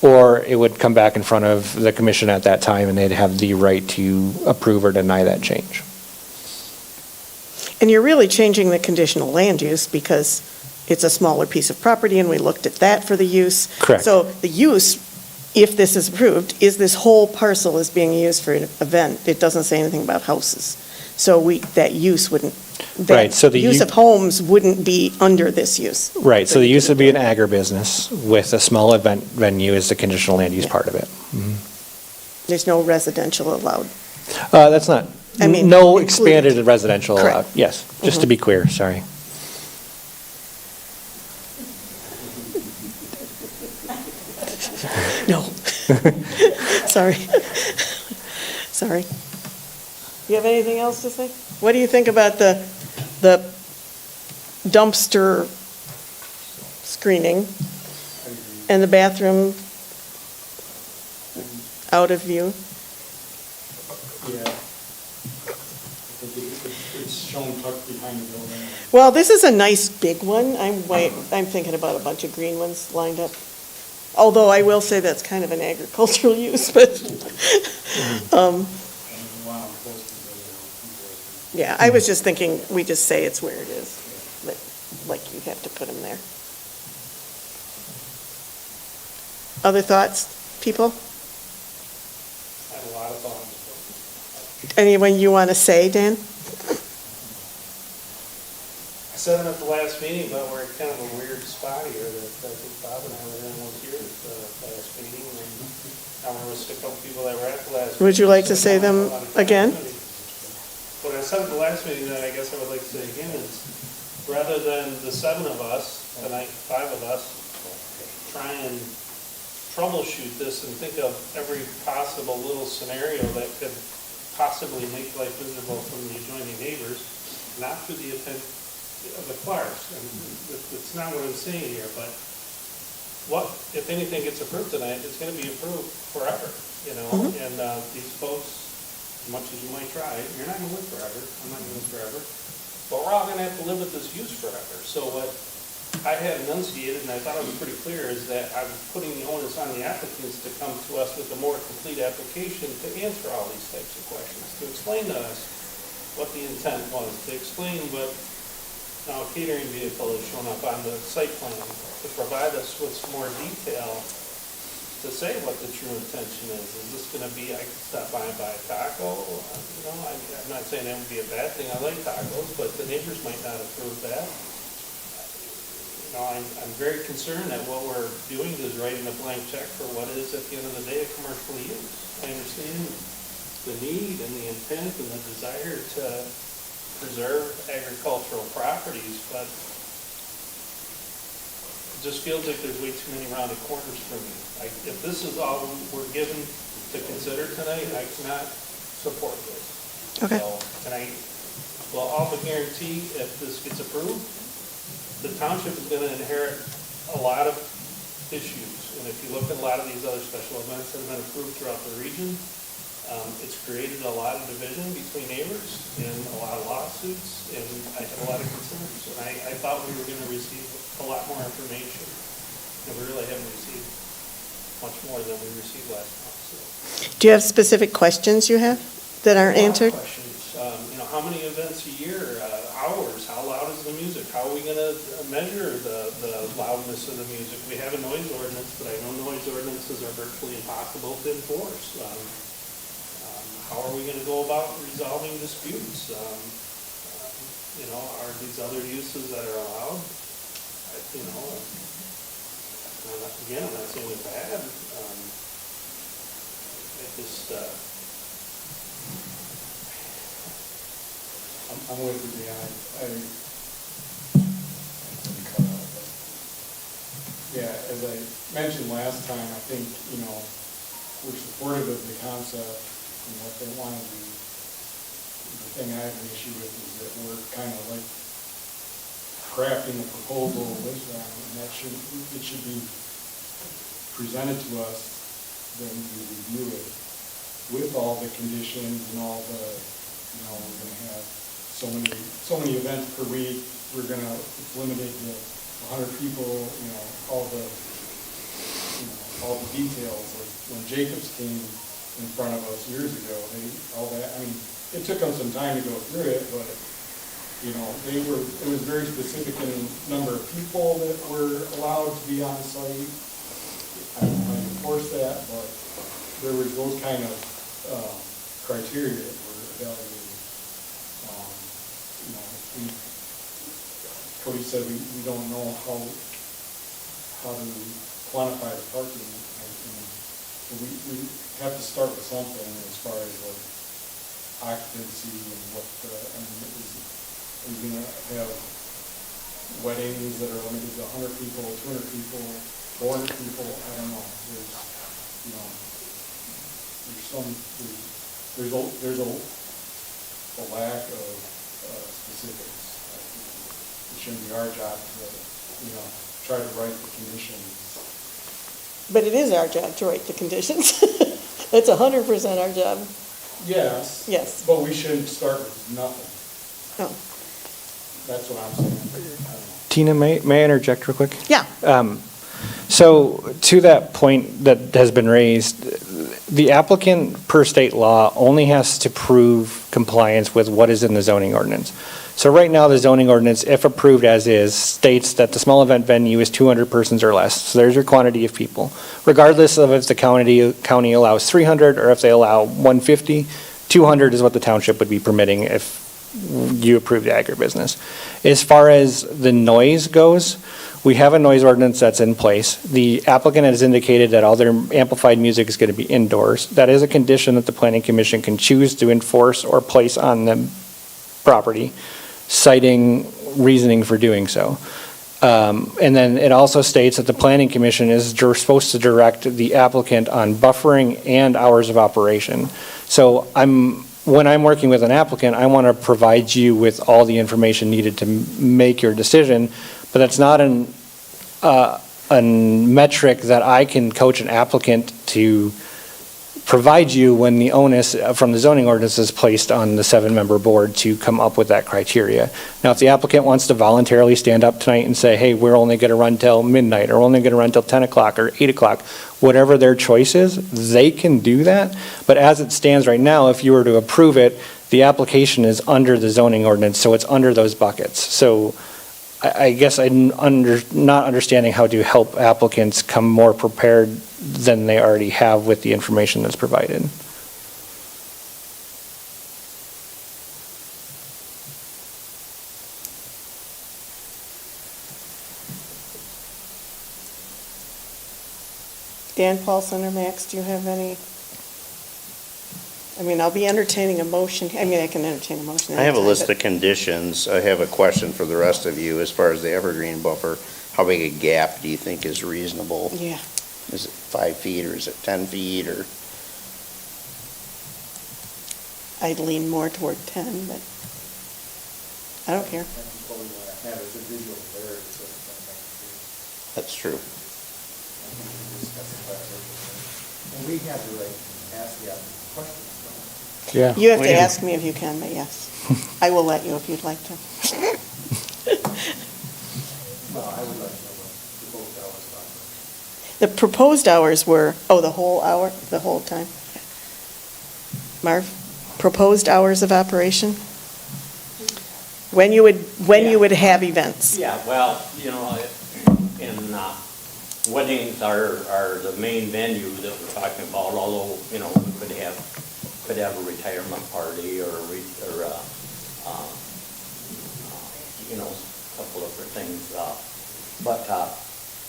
or it would come back in front of the commission at that time, and they'd have the right to approve or deny that change. And you're really changing the conditional land use because it's a smaller piece of property, and we looked at that for the use. Correct. So the use, if this is approved, is this whole parcel is being used for an event. It doesn't say anything about houses. So that use wouldn't, Right, so the use u- of homes wouldn't be under this use. Right, so the use would be an agribusiness with a small event venue as the conditional land use part of it. There's no residential allowed. That's not, I mean, no included. expanded residential allowed. Correct. Yes, just to be clear, sorry. No. Sorry. Sorry. You have anything else to say? What do you think about the dumpster screening and the bathroom out of view? Yeah. It's shown tucked behind the building. Well, this is a nice big one. I'm thinking about a bunch of green ones lined up. Although I will say that's kind of an agricultural use, but, yeah, I was just thinking, we just say it's where it is, but like you have to put them there. Other thoughts, people? I have a lot of thoughts. Anyone you want to say, Dan? I said it at the last meeting, but we're kind of a weird spot here that I think Bob and I were the only ones here at the last meeting. And I there was a couple people that were at the last meeting. Would you like to say them again? What I said at the last meeting that I guess I would like to say again is, rather than the 7 of us, tonight 5 of us, try and troubleshoot this and think of every possible little scenario that could possibly make life visible from the adjoining neighbors, not through the intent of the Clarks. And it's not what I'm saying here, but what, if anything gets approved tonight, it's going to be approved forever, you know? And these folks, as much as you might try, you're not going to live forever. I'm not going to live forever. But we're all going to have to live with this use forever. So what I had enunciated, and I thought it was pretty clear, is that I'm putting the onus on the applicants to come to us with a more complete application to answer all these types of questions, to explain to us what the intent was, to explain what now a catering vehicle is shown up on the site plan, to provide us with some more detail to say what the true intention is. Is this going to be, I can stop by and buy a taco? You know, I'm not saying that would be a bad thing. I like tacos, but the neighbors might not approve that. You know, I'm very concerned that what we're doing is writing a blank check for what is, at the end of the day, a commercial use. I understand the need and the intent and the desire to preserve agricultural properties, but it just feels like there's way too many rounded corners for me. If this is all we're given to consider tonight, I cannot support this. Okay. So, and I will all but guarantee if this gets approved, the township is going to inherit a lot of issues. And if you look at a lot of these other special events that have been approved throughout the region, it's created a lot of division between neighbors and a lot of lawsuits, and I have a lot of concerns. And I thought we were going to receive a lot more information, and we really haven't received much more than we received last month. So. Do you have specific questions you have that aren't answered? Questions. You know, how many events a year? Hours? How loud is the music? How are we going to measure the loudness of the music? We have a noise ordinance, but I know noise ordinances are virtually impossible to enforce. How are we going to go about resolving disputes? You know, are these other uses that are allowed? You know, again, I'm not saying they're bad. I just, I'm with you, Dan. Yeah, as I mentioned last time, I think, you know, we're supportive of the concept and what they want to do. The thing I have an issue with is that we're kind of like crafting a proposal with them, and it should be presented to us, then we review it with all the conditions and all the, we're gonna have so many events per week, it's limited to 100 people, all the details. Like when Jacobs came in front of us years ago, it took them some time to go through it, but, it was very specific in the number of people that were allowed to be on site. I enforced that, but there was those kind of criteria that were evaluated. Cody said we don't know how to quantify the parking. We have to start with something as far as like occupancy and what, are we gonna have weddings that are limited to 100 people, 200 people, 400 people? I don't know. There's a lack of specifics. It shouldn't be our job to, try to write the conditions. But it is our job to write the conditions. It's 100% our job. Yes. Yes. But we shouldn't start with nothing. Oh. That's what I'm saying. I don't know. Tina, may I interject real quick? Yeah. So to that point that has been raised, the applicant per state law only has to prove compliance with what is in the zoning ordinance. So right now, the zoning ordinance, if approved as is, states that the small event venue is 200 persons or less. So there's your quantity of people. Regardless of if the county allows 300 or if they allow 150, 200 is what the township would be permitting if you approve the agribusiness. As far as the noise goes, we have a noise ordinance that's in place. The applicant has indicated that all their amplified music is going to be indoors. That is a condition that the planning commission can choose to enforce or place on the property, citing reasoning for doing so. And then it also states that the planning commission is supposed to direct the applicant on buffering and hours of operation. So when I'm working with an applicant, I want to provide you with all the information needed to make your decision, but that's not a metric that I can coach an applicant to provide you when the onus from the zoning ordinance is placed on the 7-member board to come up with that criteria. Now, if the applicant wants to voluntarily stand up tonight and say, hey, we're only going to run till midnight, or we're only going to run till 10 o'clock or 8 o'clock, whatever their choice is, they can do that. But as it stands right now, if you were to approve it, the application is under the zoning ordinance, so it's under those buckets. So I guess I'm not understanding how to help applicants come more prepared than they already have with the information that's provided. Dan Paulson or Max, do you have any? I'll be entertaining a motion. I can entertain a motion. I have a anytime, list but- of conditions. I have a question for the rest of you as far as the evergreen buffer. How big a gap do you think is reasonable? Yeah. Is it 5 feet or is it 10 feet or? I'd lean more toward 10, but I don't care. That's true. And we have the right to ask the applicant questions. Yeah. You have to ask me if you can, but yes. I will let you if you'd like to. Well, I would like to know what the proposed hours are. The proposed hours were, the whole hour, the whole time? Marv, proposed hours of operation? When you would have events? Yeah, well, weddings are the main venue that we're talking about, although, we could have a retirement party or a couple of different things. But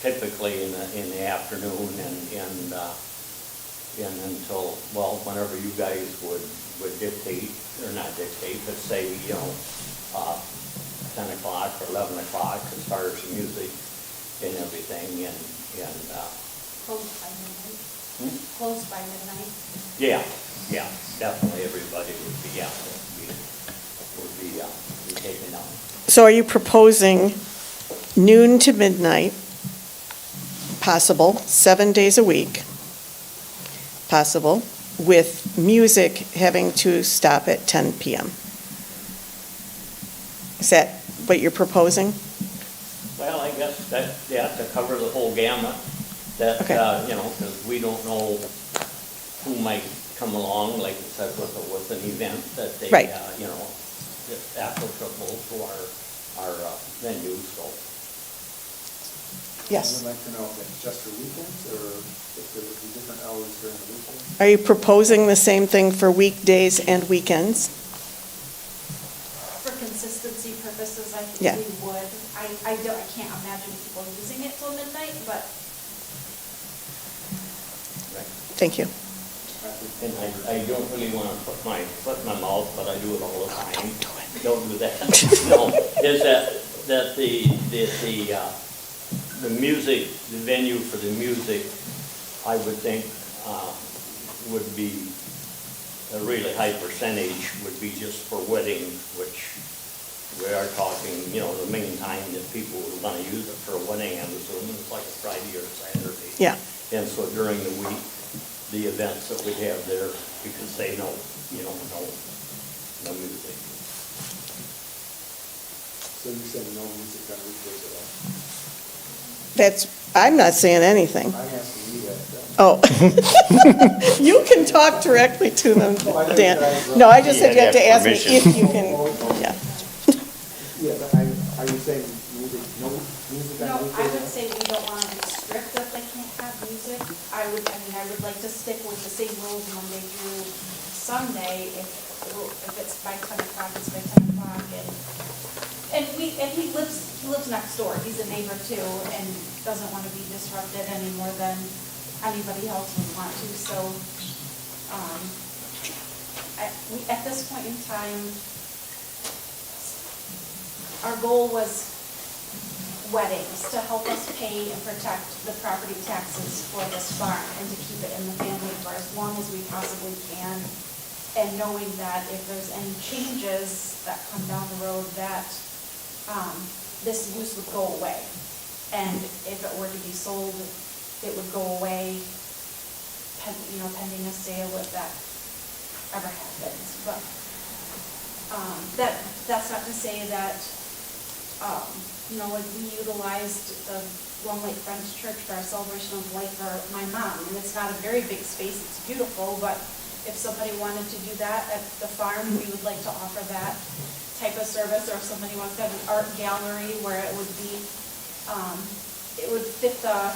typically in the afternoon and until, whenever you guys would dictate, or not dictate, but say, 10 o'clock or 11 o'clock as far as the music and everything, and Closed by midnight? Closed by midnight? yeah, definitely everybody would be taken down. So are you proposing noon to midnight, possible, 7 days a week, possible, with music having to stop at 10 p.m. Is that what you're proposing? Well, I guess that, to cover the whole gamut, that, Okay. because we don't know who might come along, like I said, with an event that they, Right. It's applicable to our venue, so. Yes. I would like to know if it's just for weekends, or if there would be different hours during the weekend. Are you proposing the same thing for weekdays and weekends? For consistency purposes, I Yeah. think we would. I can't imagine people using it till midnight, but Thank you. And I don't really want to put my foot in my mouth, but I do it all the time. Don't do that. No, is that the music, the venue for the music, I would think, would be a really high percentage would be just for weddings, which we are talking, the main time that people would want to use it for a wedding, I'm assuming it's like a Friday or Saturday. Yeah. And so during the week, the events that we have there, because they know, no music. So you're saying no music on weekdays at I'm not saying anything. all? I'm asking you that. Oh. You can talk directly to them, Dan. No, I just said you have to ask me if you can, yeah. Yeah, but are you saying music, no music no, on I weekdays? would say we don't want to restrict that they can't have music. I would like to stick with the same rules Monday through Sunday. If it's by 10 o'clock, it's by 10 o'clock. And he lives next door. He's a neighbor too, and doesn't want to be disrupted any more than anybody else would want to. So, at this point in time, our goal was weddings to help us pay and protect the property taxes for this farm and to keep it in the family for as long as we possibly can. And knowing that if there's any changes that come down the road, that this use would go away. And if it were to be sold, it would go away, pending a sale if that ever happens. But that's not to say that, like we utilized the Long Lake Friends Church for our celebration of life for my mom. And it's not a very big space, it's beautiful, but if somebody wanted to do that at the farm, we would like to offer that type of service. Or if somebody wants to have an art gallery where it would be, it would fit the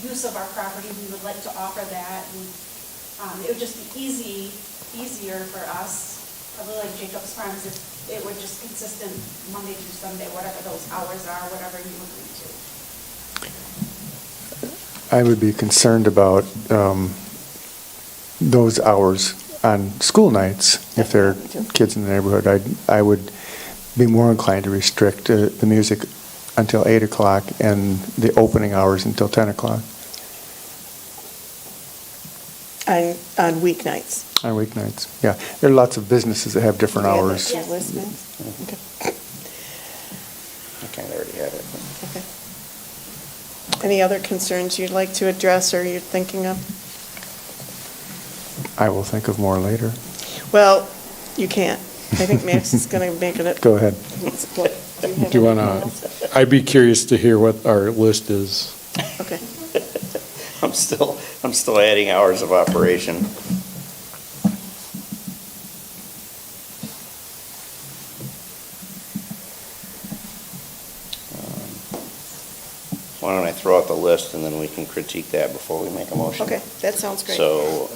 use of our property, we would like to offer that. And it would just be easier for us, probably like Jacob's Farms, if it were just consistent Monday through Sunday, whatever those hours are, whatever you agree to. I would be concerned about those hours on school nights. If there are kids in the neighborhood, I would be more inclined to restrict the music until 8 o'clock and the opening hours until 10 o'clock On weeknights. on weeknights. Yeah, there are lots of businesses that have different hours. Yeah, that's your list, okay. I kind of already had it. Okay. Any other concerns you'd like to address or you're thinking of? I will think of more later. Well, you can't. I think Max is going to make it. Go ahead. Do Do you want to, I'd be curious to hear what our list is. Okay. I'm still adding hours of operation. Why don't I throw out the list and then we can critique that before we make a motion? Okay, that sounds great. So,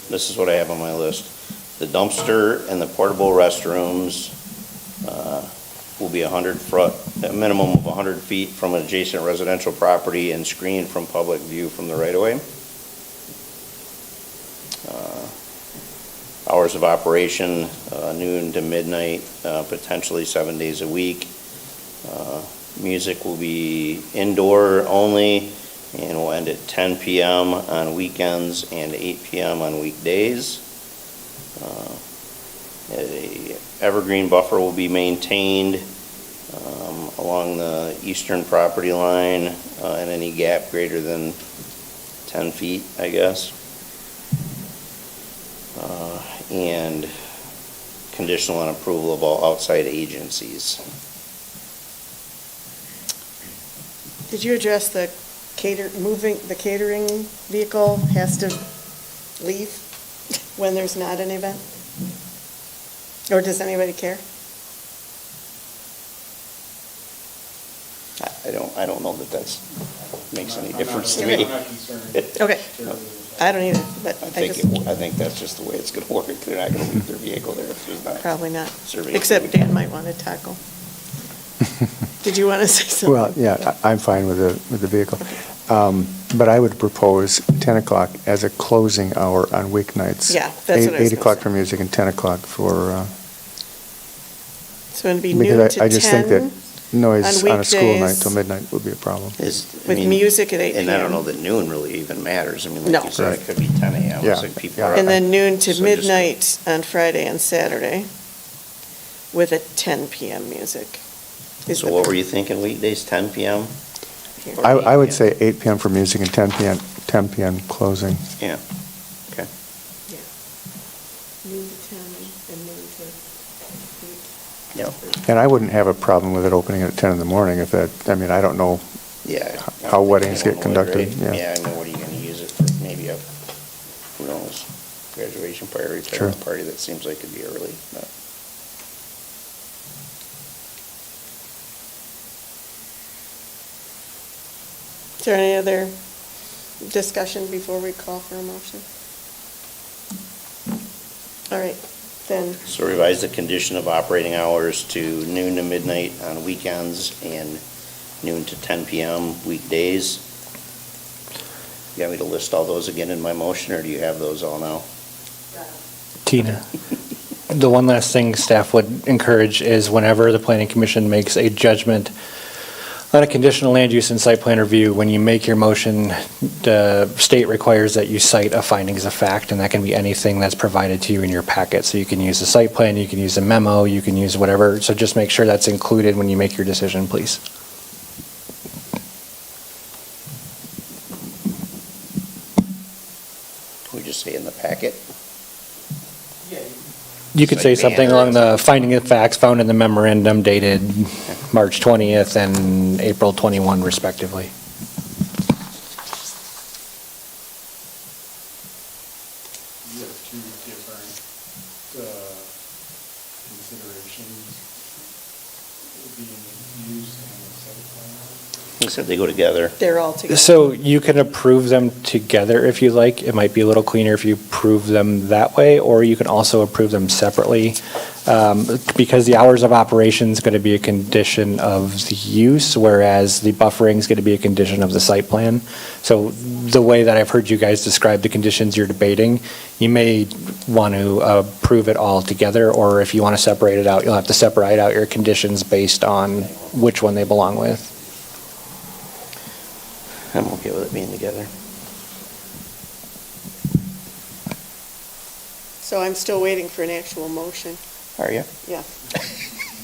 this is what I have on my list. The dumpster and the portable restrooms, will be a minimum of 100 feet from adjacent residential property and screened from public view from the right-of-way. Hours of operation, noon to midnight, potentially 7 days a week. Music will be indoor only and will end at 10 p.m. on weekends and 8 p.m. on weekdays. A evergreen buffer will be maintained along the eastern property line, and any gap greater than 10 feet, I guess. And conditional on approval of all outside agencies. Did you address the the catering vehicle has to leave when there's not an event? Or does anybody care? I don't know that makes any difference to Okay. me. I'm not concerned. Okay. I don't either, but I I just, think that's just the way it's gonna work. They're not gonna leave their vehicle there if there's not. probably not. Serving Except food. Dan might want a taco. Did you want to say something? Well, yeah, I'm fine with the vehicle. But I would propose 10 o'clock as a closing hour on weeknights. Yeah, that's what I was 8 o'clock gonna for music and 10 o'clock for, So it'd be because noon to I just think 10 that noise on a school night weekdays. till midnight would be a problem. With music at 8 And I don't PM. know that noon really even matters. I mean, No. like you said, it could be 10 a.m. Yeah, So people yeah. are And then noon to So just- midnight on Friday and Saturday with a 10 PM music. is So the what were you thinking, weekdays, 10 p.m.? Or I 8 would p.m.? say 8 PM for music and 10 PM closing. Yeah, okay. Noon to 10 and noon to 8. Yep. And I wouldn't have a problem with it opening at 10 in the morning if that, I mean, I don't know Yeah. how weddings get Anyone would, conducted, right? yeah. Yeah, I mean, what are you gonna use it for? Maybe a, who knows, graduation party, retirement Sure. party, that seems like it'd be early, but. Is there any other discussion before we call for a motion? All right, then, So revise the condition of operating hours to noon to midnight on weekends and noon to 10 p.m. weekdays. You want me to list all those again in my motion, or do you have those all now? Tina, the one last thing staff would encourage is whenever the planning commission makes a judgment on a conditional land use and site plan review, when you make your motion, the state requires that you cite a findings of fact, and that can be anything that's provided to you in your packet. So you can use the site plan, you can use a memo, you can use whatever. So just make sure that's included when you make your decision, please. Can we just say in the packet? You could say Site plan. something along the finding of facts found in the memorandum dated March 20th and April 21 respectively. You have two different considerations, being used and the site plan. He said they go together. they're all together. So you can approve them together if you like. It might be a little cleaner if you approve them that way, or you can also approve them separately. Because the hours of operation is going to be a condition of the use, whereas the buffering is going to be a condition of the site plan. So the way that I've heard you guys describe the conditions you're debating, you may want to approve it all together, or if you want to separate it out, you'll have to separate out your conditions based on which one they belong with. I'm okay with it being together. So I'm still waiting for an actual motion, Are you? yeah,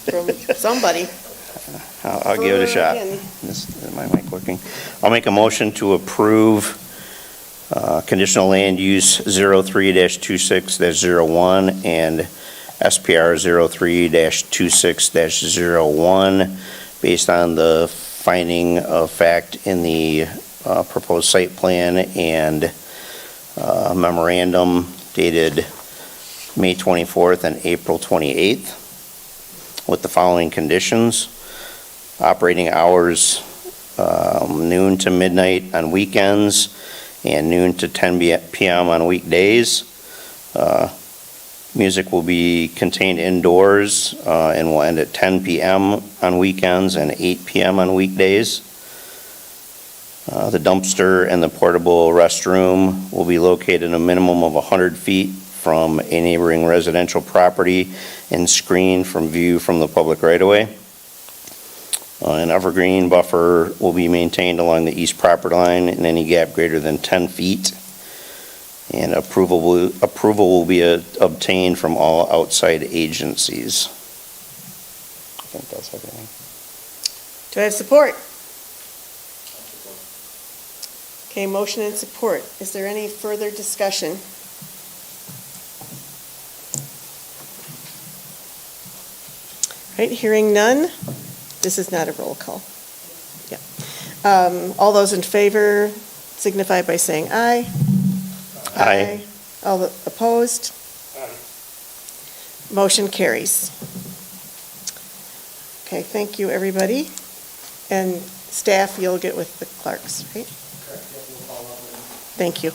from somebody. I'll give it a shot. Again. Is my mic working? I'll make a motion to approve conditional land use 03-26-01 and SPR 03-26-01 based on the finding of fact in the proposed site plan and memorandum dated May 24th and April 28th with the following conditions. Operating hours, noon to midnight on weekends and noon to 10 p.m. on weekdays. Music will be contained indoors and will end at 10 p.m. on weekends and 8 p.m. on weekdays. The dumpster and the portable restroom will be located a minimum of 100 feet from a neighboring residential property and screened from view from the public right-of-way. An evergreen buffer will be maintained along the east property line in any gap greater than 10 feet. And approval will be obtained from all outside agencies. I think that's everything. Do I have support? Okay, motion and support. Is there any further discussion? Right, hearing none. This is not a roll call. Yeah. All those in favor signify by saying aye. Aye. All opposed? Aye. Motion carries. Okay, thank you, everybody. And staff, you'll get with the clerks, right? Thank you.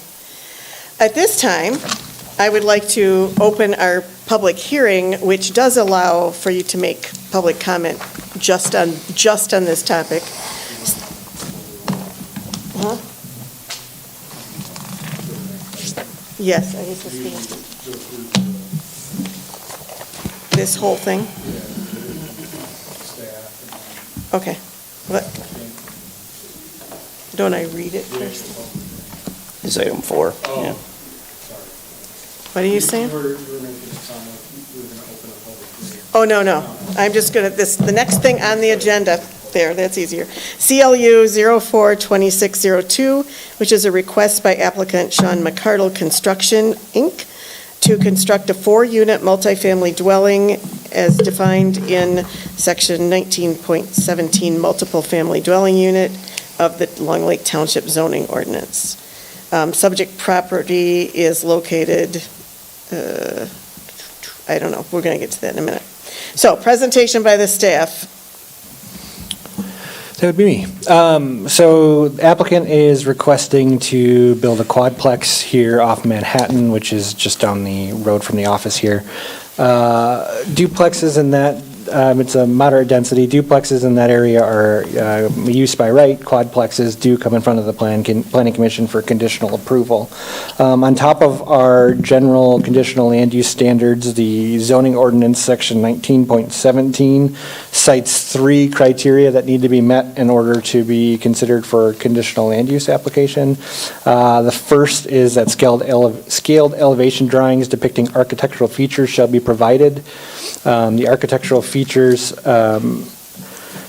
At this time, I would like to open our public hearing, which does allow for you to make public comment just on this topic. Huh? Yes, I was just gonna. This whole thing? Okay. What? Don't I read it first? Is item 4, yeah. What are you saying? You were making it sound like we were going to open a public hearing. Oh, no. I'm just going to, the next thing on the agenda, there, that's easier. CLU 042602, which is a request by applicant Sean McCardle Construction, Inc., to construct a 4-unit multifamily dwelling as defined in section 19.17 multiple family dwelling unit of the Long Lake Township zoning ordinance. Subject property is located, I don't know, we're going to get to that in a minute. So, presentation by the staff. That would be me. So applicant is requesting to build a quadplex here off Manhattan, which is just down the road from the office here. Duplexes in that, it's a moderate density. Duplexes in that area are use by right. Quadplexes do come in front of the Planning Commission for conditional approval. On top of our general conditional land use standards, the zoning ordinance section 19.17 cites 3 criteria that need to be met in order to be considered for a conditional land use application. The first is that scaled elevation drawings depicting architectural features shall be provided. The architectural features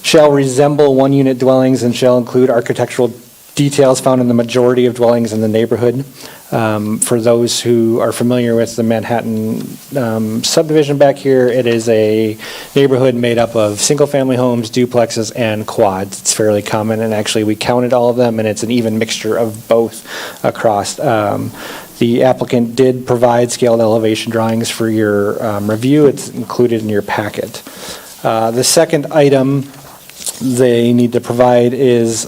shall resemble one-unit dwellings and shall include architectural details found in the majority of dwellings in the neighborhood. For those who are familiar with the Manhattan subdivision back here, it is a neighborhood made up of single-family homes, duplexes, and quads. It's fairly common, and actually we counted all of them, and it's an even mixture of both across. The applicant did provide scaled elevation drawings for your review. It's included in your packet. The second item they need to provide is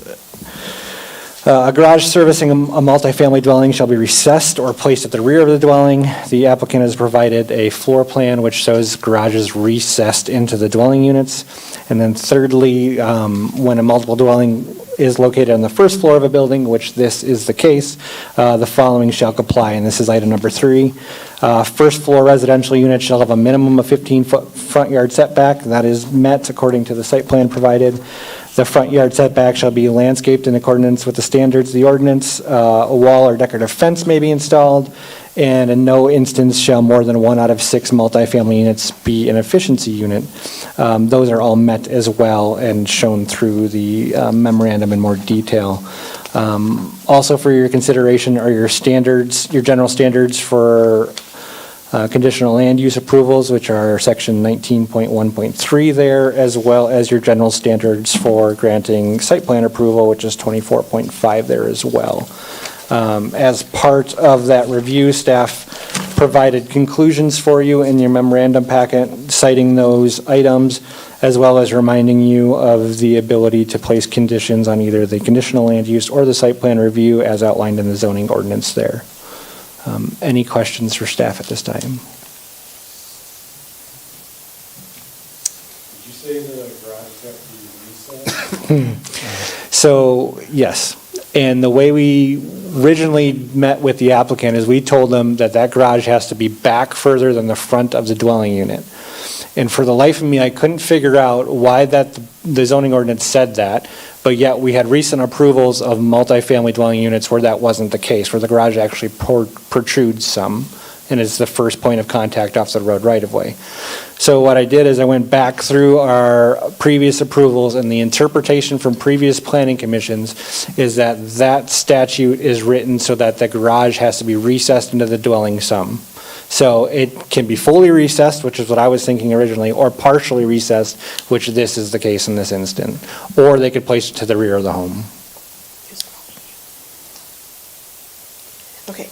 a garage servicing a multifamily dwelling shall be recessed or placed at the rear of the dwelling. The applicant has provided a floor plan which shows garages recessed into the dwelling units. And then thirdly, when a multiple dwelling is located on the first floor of a building, which this is the case, the following shall comply, and this is item number 3. First floor residential unit shall have a minimum of 15-foot front yard setback. That is met according to the site plan provided. The front yard setback shall be landscaped in accordance with the standards of the ordinance. A wall or decorative fence may be installed, and in no instance shall more than 1 out of 6 multifamily units be an efficiency unit. Those are all met as well and shown through the memorandum in more detail. Also for your consideration are your standards, your general standards for conditional land use approvals, which are section 19.1.3 there, as well as your general standards for granting site plan approval, which is 24.5 there as well. As part of that review, staff provided conclusions for you in your memorandum packet, citing those items, as well as reminding you of the ability to place conditions on either the conditional land use or the site plan review as outlined in the zoning ordinance there. Any questions for staff at this time? Did you say the garage have to be recessed? So, yes. And the way we originally met with the applicant is we told them that that garage has to be back further than the front of the dwelling unit. And for the life of me, I couldn't figure out why the zoning ordinance said that, but yet we had recent approvals of multifamily dwelling units where that wasn't the case, where the garage actually protrudes some and it's the first point of contact off the road right-of-way. So what I did is I went back through our previous approvals, and the interpretation from previous planning commissions is that that statute is written so that the garage has to be recessed into the dwelling sum. So it can be fully recessed, which is what I was thinking originally, or partially recessed, which this is the case in this instant. Or they could place it to the rear of the home. Okay.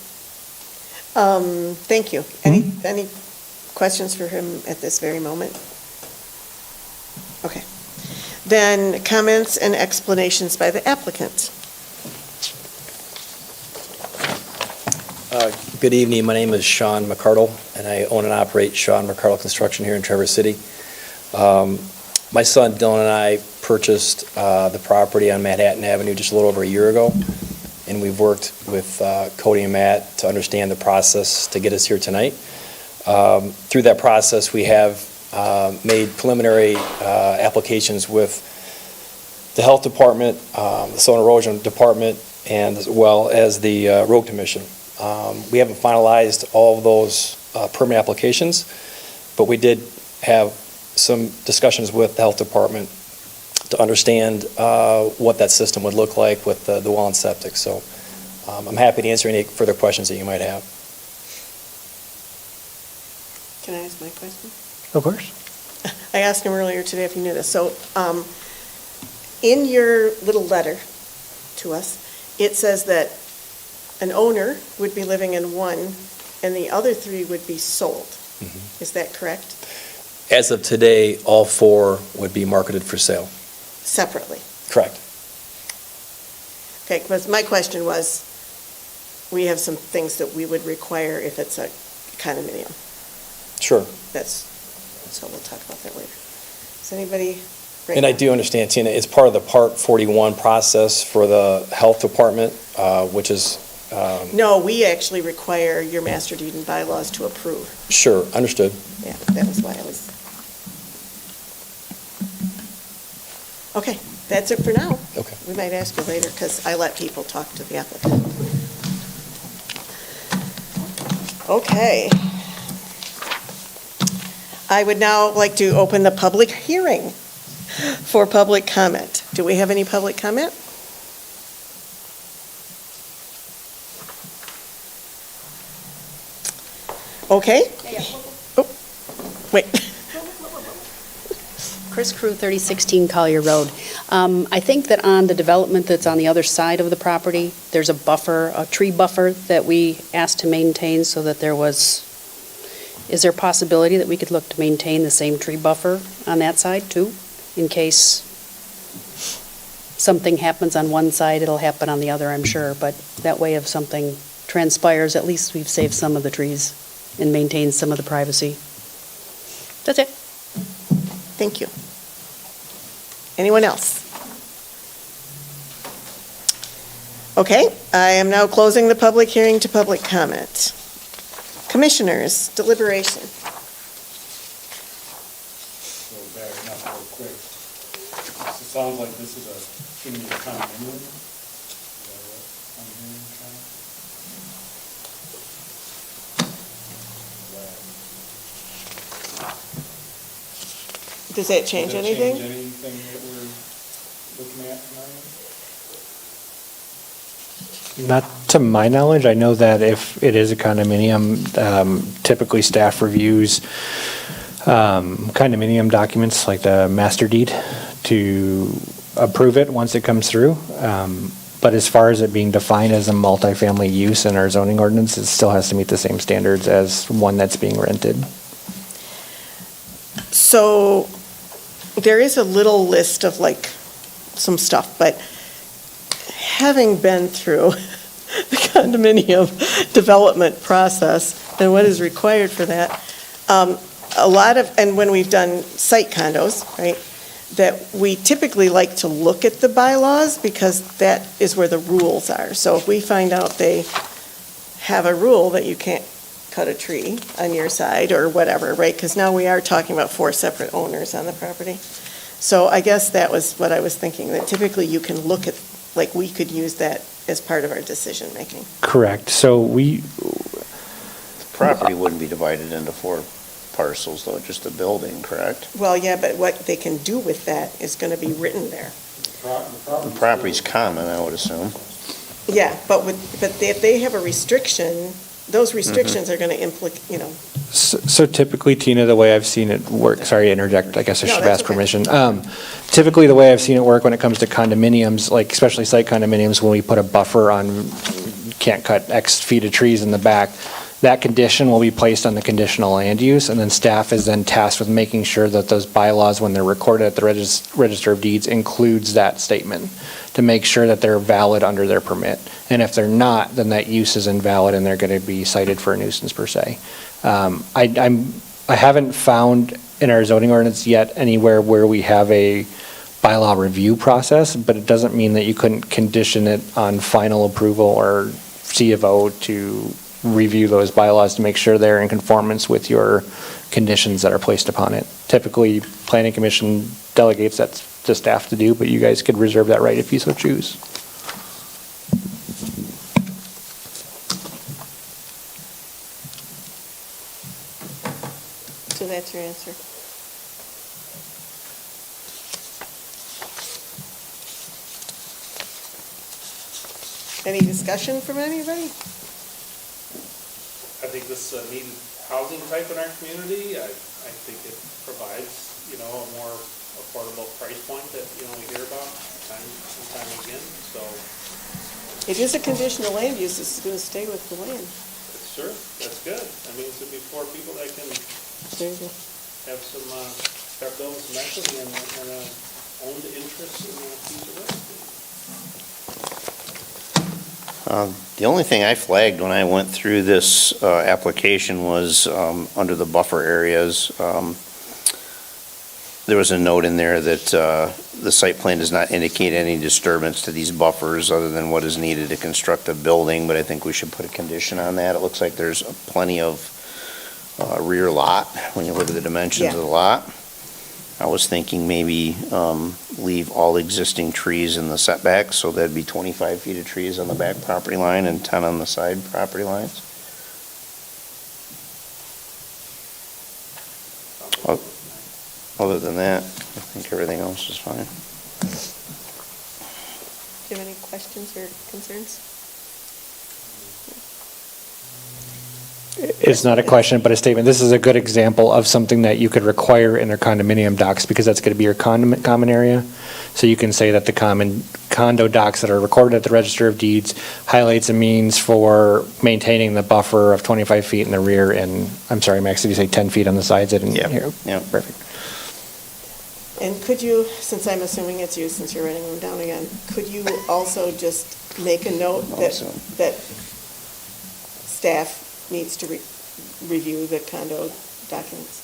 Thank you. Any questions for him at this very moment? Okay. Then comments and explanations by the applicant. Good evening. My name is Sean McCardle, and I own and operate Sean McCardle Construction here in Traverse City. My son Dylan and I purchased the property on Manhattan Avenue just a little over a year ago, and we've worked with Cody and Matt to understand the process to get us here tonight. Through that process, we have made preliminary applications with the Health Department, the Soil and Erosion Department, and as well as the Road Commission. We haven't finalized all of those permit applications, but we did have some discussions with the Health Department to understand what that system would look like with the well and septic. So I'm happy to answer any further questions that you might have. Can I ask my question? Of course. I asked him earlier today if he knew this. So in your little letter to us, it says that an owner would be living in one and the other three would be sold. Is that correct? As of today, all 4 would be marketed for sale. Separately? Correct. Okay, because my question was, we have some things that we would require if it's a condominium. Sure. So we'll talk about that later. Does anybody? And I do understand, Tina, it's part of the Part 41 process for the Health Department, which is... No, we actually require your master deed and bylaws to approve. Sure, understood. Yeah, that was why I was... Okay, that's it for now. Okay. We might ask you later, because I let people talk to the applicant. Okay. I would now like to open the public hearing for public comment. Do we have any public comment? Okay. Oh, wait. Chris Crew, 3016 Collier Road. I think that on the development that's on the other side of the property, there's a buffer, a tree buffer that we asked to maintain so that there was, is there a possibility that we could look to maintain the same tree buffer on that side too? In case something happens on one side, it'll happen on the other, I'm sure. But that way if something transpires, at least we've saved some of the trees and maintained some of the privacy. That's it. Thank you. Anyone else? Okay, I am now closing the public hearing to public comment. Commissioners, deliberation. So back up real quick. It sounds like this is a community condominium. Is that what I'm hearing, Sean? Does that change anything? Does that change anything that we're looking at tonight? Not to my knowledge. I know that if it is a condominium, typically staff reviews condominium documents like the master deed to approve it once it comes through. But as far as it being defined as a multifamily use in our zoning ordinance, it still has to meet the same standards as one that's being rented. So there is a little list of like some stuff, but having been through the condominium development process and what is required for that, a lot of, and when we've done site condos, right, that we typically like to look at the bylaws because that is where the rules are. So if we find out they have a rule that you can't cut a tree on your side or whatever, right? Because now we are talking about 4 separate owners on the property. So I guess that was what I was thinking, that typically you can look at, like we could use that as part of our decision-making. Correct. So we, Property wouldn't be divided into 4 parcels, though, just a building, correct? Well, yeah, but what they can do with that is going to be written there. The property's common, I would assume. Yeah, but if they have a restriction, those restrictions are going to So typically, Tina, the way I've seen it work, sorry to interject, I guess I No, should that's ask okay. permission. Typically, the way I've seen it work when it comes to condominiums, like especially site condominiums, when we put a buffer on, can't cut X feet of trees in the back, that condition will be placed on the conditional land use, and then staff is then tasked with making sure that those bylaws, when they're recorded at the Register of Deeds, includes that statement to make sure that they're valid under their permit. And if they're not, then that use is invalid and they're going to be cited for a nuisance per se. I haven't found in our zoning ordinance yet anywhere where we have a bylaw review process, but it doesn't mean that you couldn't condition it on final approval or C of O to review those bylaws to make sure they're in conformance with your conditions that are placed upon it. Typically, Planning Commission delegates that to staff to do, but you guys could reserve that right if you so choose. So that's your answer. Any discussion from anybody? I think this is a needed housing type in our community. I think it provides, a more affordable price point that, we hear about time and time again, so. It is a conditional land use, it's going to stay with the land. Sure, that's good. That means there'll be 4 people that can There you go. have some, start building some equity and owned interest in a piece of real estate. The only thing I flagged when I went through this application was under the buffer areas. There was a note in there that the site plan does not indicate any disturbance to these buffers other than what is needed to construct a building, but I think we should put a condition on that. It looks like there's plenty of rear lot when you look at the dimensions of the lot. I was thinking maybe leave all existing trees in the setbacks, so that'd be 25 feet of trees on the back property line and 10 on the side property lines. Other than that, I think everything else is fine. Do you have any questions or concerns? It's not a question, but a statement. This is a good example of something that you could require in their condominium docs because that's going to be your common area. So you can say that the condo docs that are recorded at the Register of Deeds highlights a means for maintaining the buffer of 25 feet in the rear and, I'm sorry, Max, did you say 10 feet on the sides? I didn't hear. Yeah. Perfect. And could you, since I'm assuming it's you, since you're writing them down again, could you also just make a note that staff needs to review the condo documents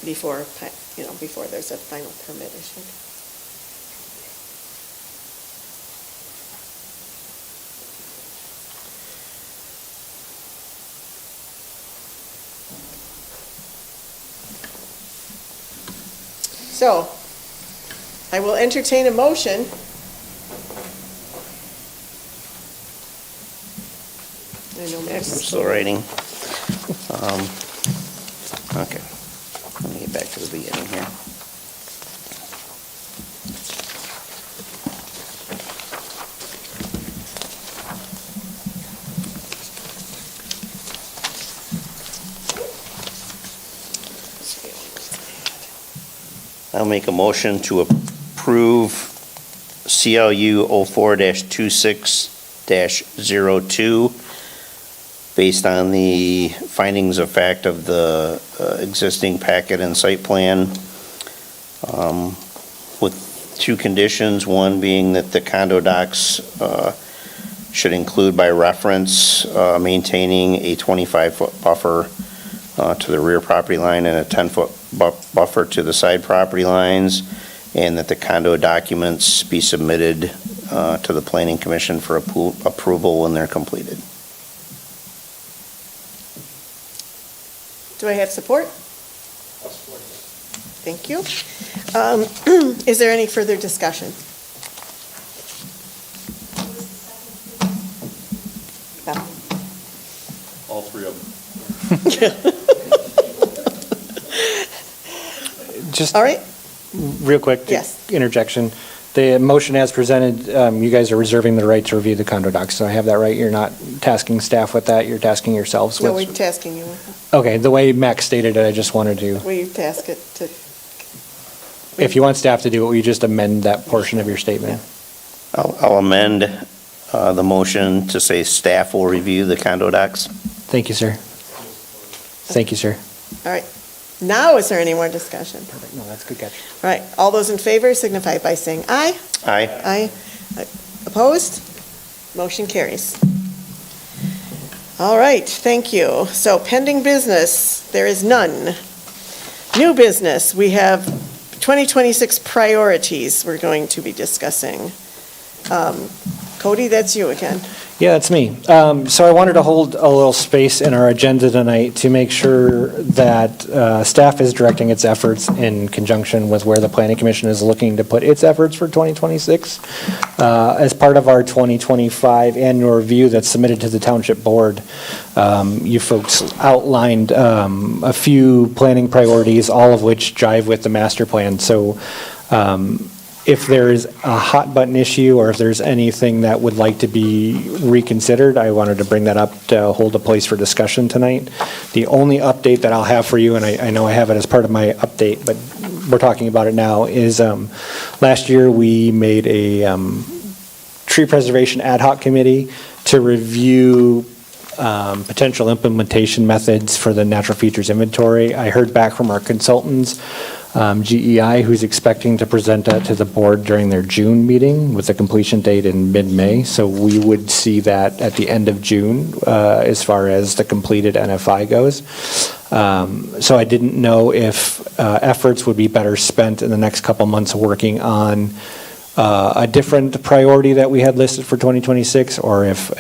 before there's a final permit issued? So, I will entertain a motion. I know Max is I'm still writing. Okay, let me get back to the beginning here. I'll make a motion to approve CLU 04-26-02 based on the findings of fact of the existing packet and site plan, with 2 conditions, one being that the condo docs should include by reference maintaining a 25-foot buffer to the rear property line and a 10-foot buffer to the side property lines, and that the condo documents be submitted to the Planning Commission for approval when they're completed. Do I have support? I'll support that. Thank you. Is there any further discussion? Just All right, real quick. Yes. Interjection. The motion as presented, you guys are reserving the right to review the condo docs. So I have that right? You're not tasking staff with that, you're tasking yourselves no, with? we're tasking you. Okay, the way Max stated it, I just wanted to, We task it to, if you want staff to do it, will you just amend that portion of your statement? I'll amend the motion to say staff will review the condo docs. Thank you, sir. Thank you, sir. all right. Now, is there any more discussion? Perfect. No, that's a good catch. All right, all those in favor signify by saying aye. Aye. Aye. Opposed? Motion carries. All right, thank you. So pending business, there is none. New business, we have 2026 priorities we're going to be discussing. Cody, that's you again. Yeah, that's me. So I wanted to hold a little space in our agenda tonight to make sure that staff is directing its efforts in conjunction with where the Planning Commission is looking to put its efforts for 2026. As part of our 2025 annual review that's submitted to the Township Board, you folks outlined a few planning priorities, all of which jive with the master plan. So if there is a hot button issue or if there's anything that would like to be reconsidered, I wanted to bring that up to hold a place for discussion tonight. The only update that I'll have for you, and I know I have it as part of my update, but we're talking about it now, is last year we made a tree preservation ad hoc committee to review potential implementation methods for the natural features inventory. I heard back from our consultants, GEI, who's expecting to present that to the board during their June meeting with a completion date in mid-May. So we would see that at the end of June as far as the completed NFI goes. So I didn't know if efforts would be better spent in the next couple months working on a different priority that we had listed for 2026, or if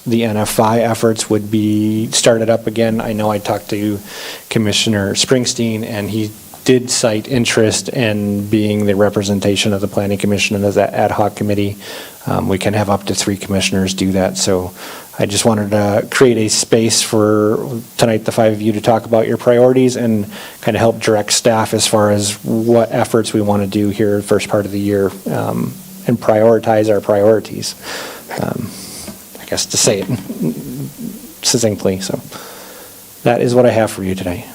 the NFI efforts would be started up again. I know I talked to Commissioner Springsteen, and he did cite interest in being the representation of the Planning Commission as that ad hoc committee. We can have up to 3 commissioners do that. So I just wanted to create a space for tonight, the 5 of you, to talk about your priorities and kind of help direct staff as far as what efforts we want to do here the first part of the year, and prioritize our priorities. I guess to say it succinctly. So that is what I have for you today.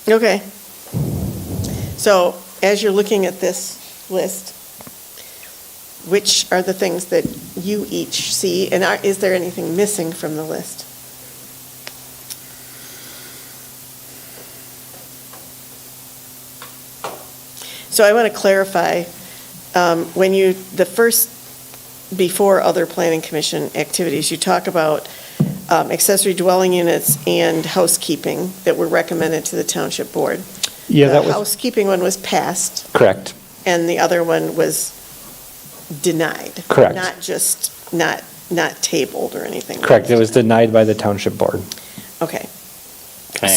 Okay. So as you're looking at this list, which are the things that you each see, and is there anything missing from the list? So I want to clarify, when you, before other planning commission activities, you talk about accessory dwelling units and housekeeping that were recommended to the township board. Yeah, that The was housekeeping one was passed, correct. and the other one was denied. Correct. Not just, not tabled or anything. Correct. It was denied by the township board. Okay. Can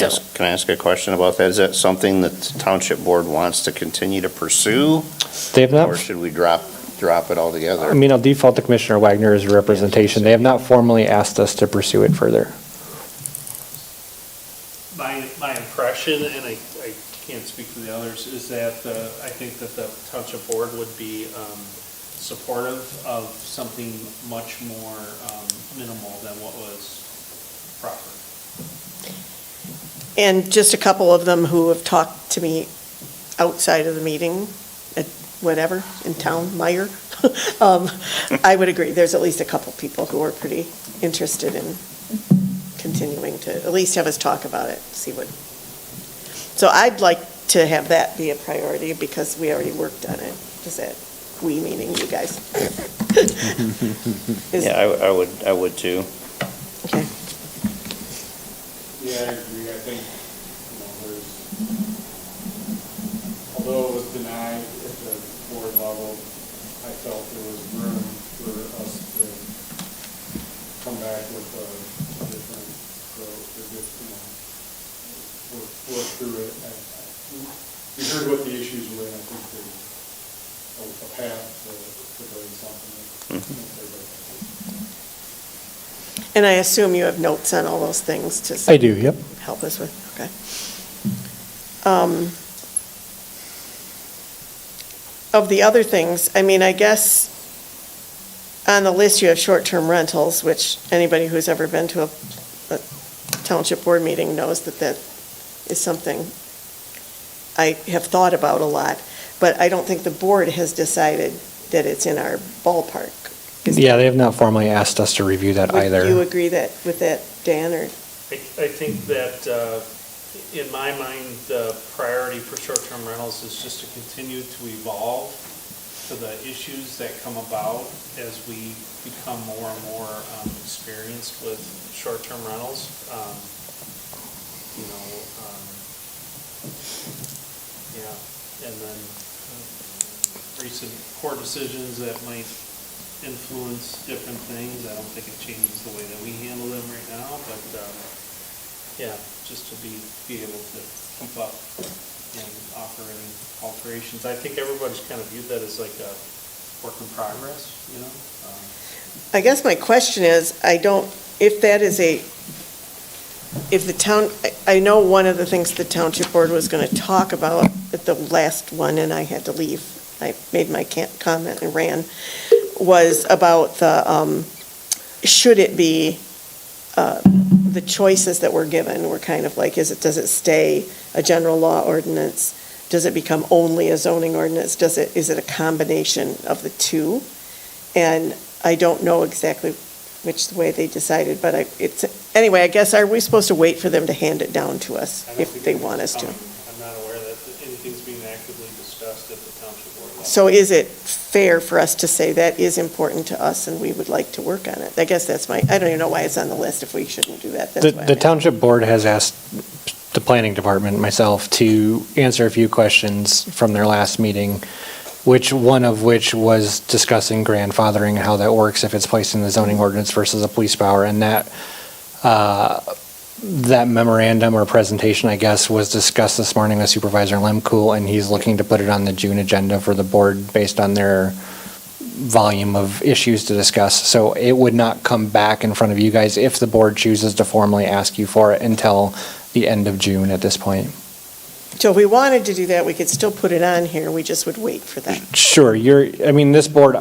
I ask a question about that? Is that something that the township board wants to continue to pursue? They have not. Or should we drop it altogether? I mean, I'll default to Commissioner Wagner as a representation. They have not formally asked us to pursue it further. My impression, and I can't speak for the others, is that I think that the township board would be supportive of something much more minimal than what was proffered. And just a couple of them who have talked to me outside of the meeting, at whatever, in town, Meyer, I would agree. There's at least a couple people who are pretty interested in continuing to at least have us talk about it, see what. So I'd like to have that be a priority because we already worked on it. Is that we, meaning you guys? Yeah, I would too. Okay. Yeah, I agree. I think, although it was denied at the board level, I felt there was room for us to come back with a different approach, or just, work through it. We heard what the issues were, and I think there's a path to doing something. And I assume you have notes on all those things to I do, yep. help us with, okay. Of the other things, I mean, I guess on the list you have short-term rentals, which anybody who's ever been to a township board meeting knows that that is something I have thought about a lot, but I don't think the board has decided that it's in our ballpark. Yeah, they have not formally asked us to review that either. Would you agree that, with that, Dan, or? I think that, in my mind, the priority for short-term rentals is just to continue to evolve to the issues that come about as we become more and more experienced with short-term rentals. And then recent court decisions that might influence different things. I don't think it changes the way that we handle them right now, but, just to be able to keep up and offer any alterations. I think everybody's kind of viewed that as like a work in progress, I guess my question is, if the town, I know one of the things the township board was going to talk about at the last one, and I had to leave. I made my comment and ran, was about the, should it be, the choices that were given were kind of like, does it stay a general law ordinance? Does it become only a zoning ordinance? Is it a combination of the two? And I don't know exactly which way they decided, but anyway, I guess, are we supposed to wait for them to hand it down to us if they want us to? I'm not aware that anything's being actively discussed at the township board level. So is it fair for us to say that is important to us and we would like to work on it? I guess that's I don't even know why it's on the list if we shouldn't do that. That's why The I'm township board has asked the planning department, myself, to answer a few questions from their last meeting, one of which was discussing grandfathering and how that works if it's placed in the zoning ordinance versus a police power. And that memorandum or presentation, I guess, was discussed this morning with Supervisor Lemkool, and he's looking to put it on the June agenda for the board based on their volume of issues to discuss. So it would not come back in front of you guys if the board chooses to formally ask you for it until the end of June at this point. So if we wanted to do that, we could still put it on here, we just would wait for that. Sure, this board,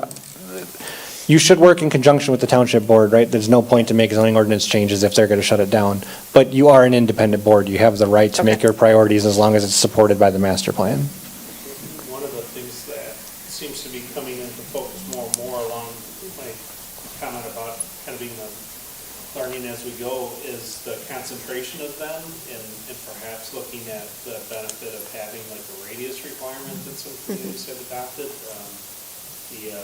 you should work in conjunction with the township board, right? There's no point to make zoning ordinance changes if they're going to shut it down. But you are an independent board. You have the right to make your priorities as long as it's supported by the master plan. One of the things that seems to be coming into focus more and more along my comment about kind of being learning as we go is the concentration of them and perhaps looking at the benefit of having like a radius requirement that some communities have adopted. The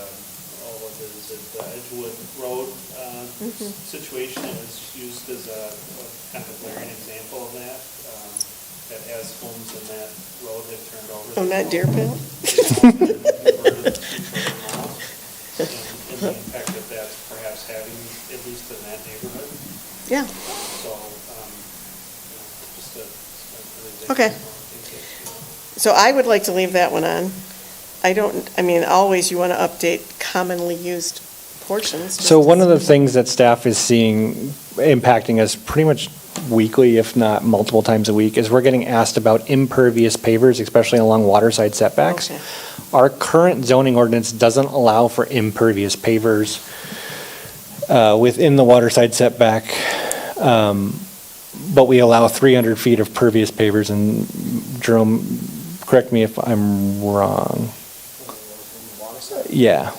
Edgewood Road situation was used as a kind of a glaring example of that. That as homes in that road have turned over. Oh, not Deerfield? And the impact that that's perhaps having, at least in that neighborhood. Yeah. So, just an example. Okay. So I would like to leave that one on. Always you want to update commonly used portions. So one of the things that staff is seeing impacting us pretty much weekly, if not multiple times a week, is we're getting asked about impervious pavers, especially along waterside setbacks. Okay. Our current zoning ordinance doesn't allow for impervious pavers within the waterside setback, but we allow 300 feet of pervious pavers, and Jerome, correct me if I'm wrong. Yeah.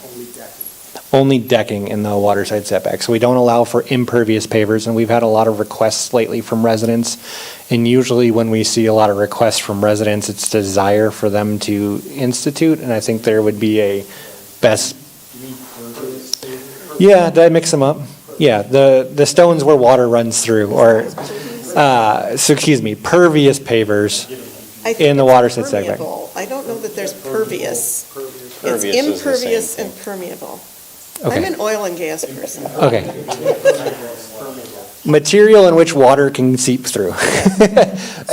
Only decking in the waterside setback. So we don't allow for impervious pavers, and we've had a lot of requests lately from residents. And usually when we see a lot of requests from residents, it's desire for them to institute, and I think there would be a best. Yeah, did I mix them up? Yeah, the stones where water runs through, or, pervious pavers in the waterside setback. I don't know that there's pervious. Pervious It's is the impervious same and permeable. Okay. I'm an oil and gas person. Okay. Material in which water can seep through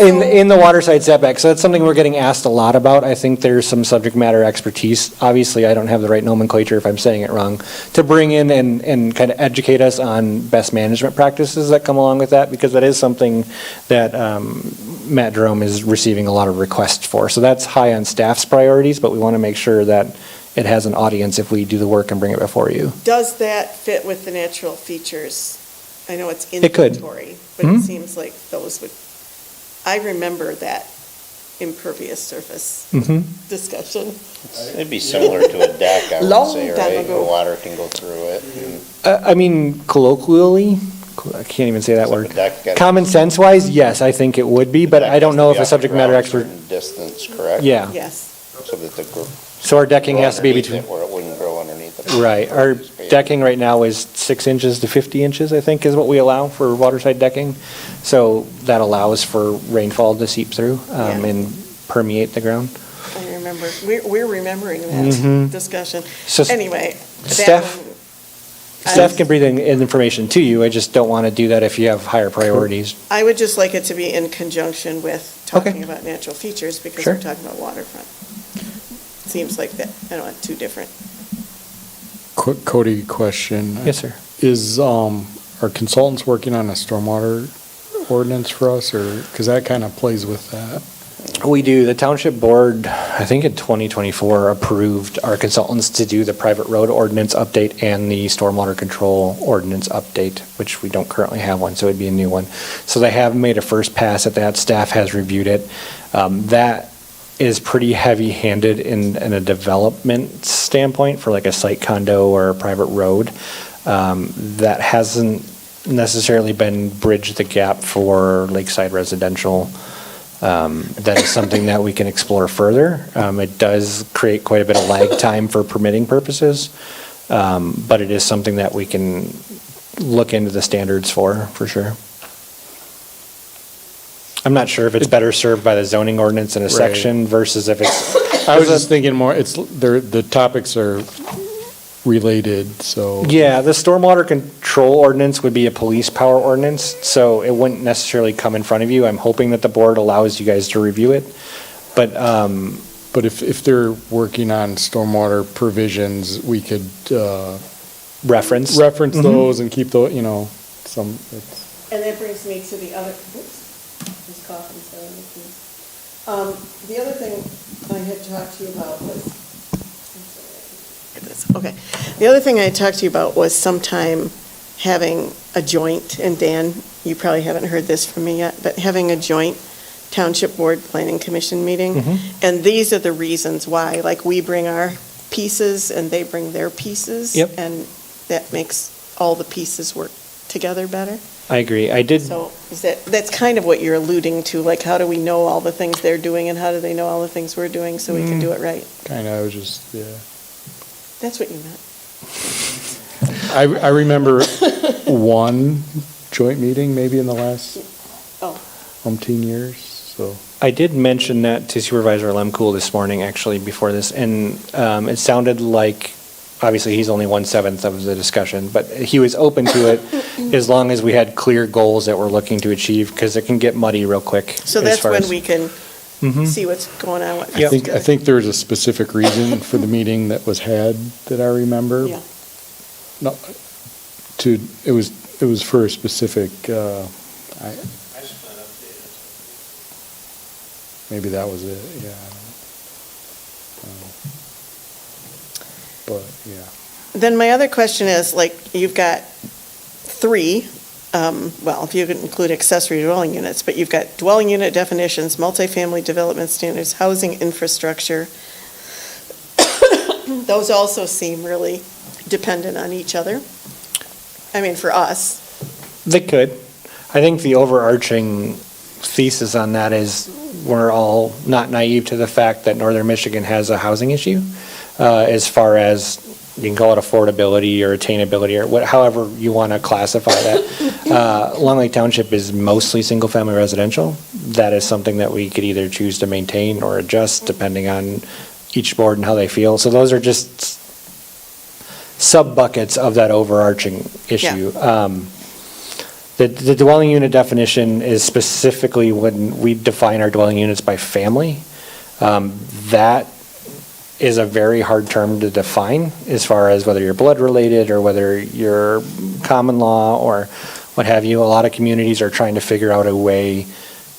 in the waterside setback. So that's something we're getting asked a lot about. I think there's some subject matter expertise. Obviously, I don't have the right nomenclature if I'm saying it wrong, to bring in and kind of educate us on best management practices that come along with that, because that is something that Matt Jerome is receiving a lot of requests for. So that's high on staff's priorities, but we want to make sure that it has an audience if we do the work and bring it before you. Does that fit with the natural features? I know it's It could. inventory, but Mhm. it seems like those would, I remember that impervious surface Mhm. discussion. It'd be similar to a deck, I Long would say, time right? ago. The water can go through it. and I mean, colloquially, I can't even say that so word. the deck got- Common sense wise, yes, I think it would be, the but deck I don't has know to if be a off the subject matter ground a expert, certain Distance, correct? yeah. Yes. So that the So our decking has to be underneath between, it, where it wouldn't grow underneath it. right, our decking right now is 6 inches to 50 inches, I think, is what we allow for waterside decking. So that allows for rainfall to seep through Yeah. and permeate the ground. I remember, we're remembering Mhm. that discussion. So Anyway, that staff- one, Staff can bring in information to you, I just don't want to do that if you have higher priorities. I would just like it to be in conjunction with talking about natural features, because we're Sure. talking about waterfront. Seems like that, I don't want two different. Quick Cody question. Yes, sir. Is, are consultants working on a stormwater ordinance for us, or, because that kind of plays with that? We do. The township board, I think in 2024, approved our consultants to do the private road ordinance update and the stormwater control ordinance update, which we don't currently have one, so it'd be a new one. So they have made a first pass at that. Staff has reviewed it. That is pretty heavy-handed in a development standpoint for like a site condo or a private road. That hasn't necessarily been bridge the gap for lakeside residential. That is something that we can explore further. It does create quite a bit of lag time for permitting purposes, but it is something that we can look into the standards for sure. I'm not sure if it's better served by the zoning ordinance in a Right. section versus if it's. I was just thinking more, the topics are related, so. Yeah, the stormwater control ordinance would be a police power ordinance, so it wouldn't necessarily come in front of you. I'm hoping that the board allows you guys to review it, but. But if they're working on stormwater provisions, we could, Reference. reference Mhm. those and keep those, some, And that brings me to the other, oops, just coughing, sorry. The other thing I had talked to you about was, Okay. The other thing I talked to you about was sometime having a joint, and Dan, you probably haven't heard this from me yet, but having a joint Township Board Planning Commission meeting. Mhm. And these are the reasons why, like, we bring our pieces and they bring their pieces. Yep. And that makes all the pieces work together better. I agree. I did. So that's kind of what you're alluding to, like, how do we know all the things they're doing and how do they know all the things we're doing so we can do it right? kind of, I was just, yeah. That's what you meant. I remember one joint meeting maybe in the last Oh. umpteen years, so. I did mention that to Supervisor Lemkool this morning, actually, before this, and it sounded like, obviously, he's only 1/7 of the discussion, but he was open to it as long as we had clear goals that we're looking to achieve, because it can get muddy real quick. So as that's far when as- we can Mhm. see what's going on with I think there was a specific reason for the meeting that was had that I remember. Yeah. No, it was for a specific, maybe that was it, yeah. I don't know. But, yeah. Then my other question is, like, you've got three, well, if you could include accessory dwelling units, but you've got dwelling unit definitions, multifamily development standards, housing infrastructure. Those also seem really dependent on each other. I mean, for us. They could. I think the overarching thesis on that is we're all not naive to the fact that Northern Michigan has a housing issue, as far as, you can call it affordability or attainability or however you want to classify that. Long Lake Township is mostly single-family residential. That is something that we could either choose to maintain or adjust depending on each board and how they feel. So those are just sub-buckets of that overarching issue. The dwelling unit definition is specifically when we define our dwelling units by family. That is a very hard term to define as far as whether you're blood related or whether you're common law or what have you. A lot of communities are trying to figure out a way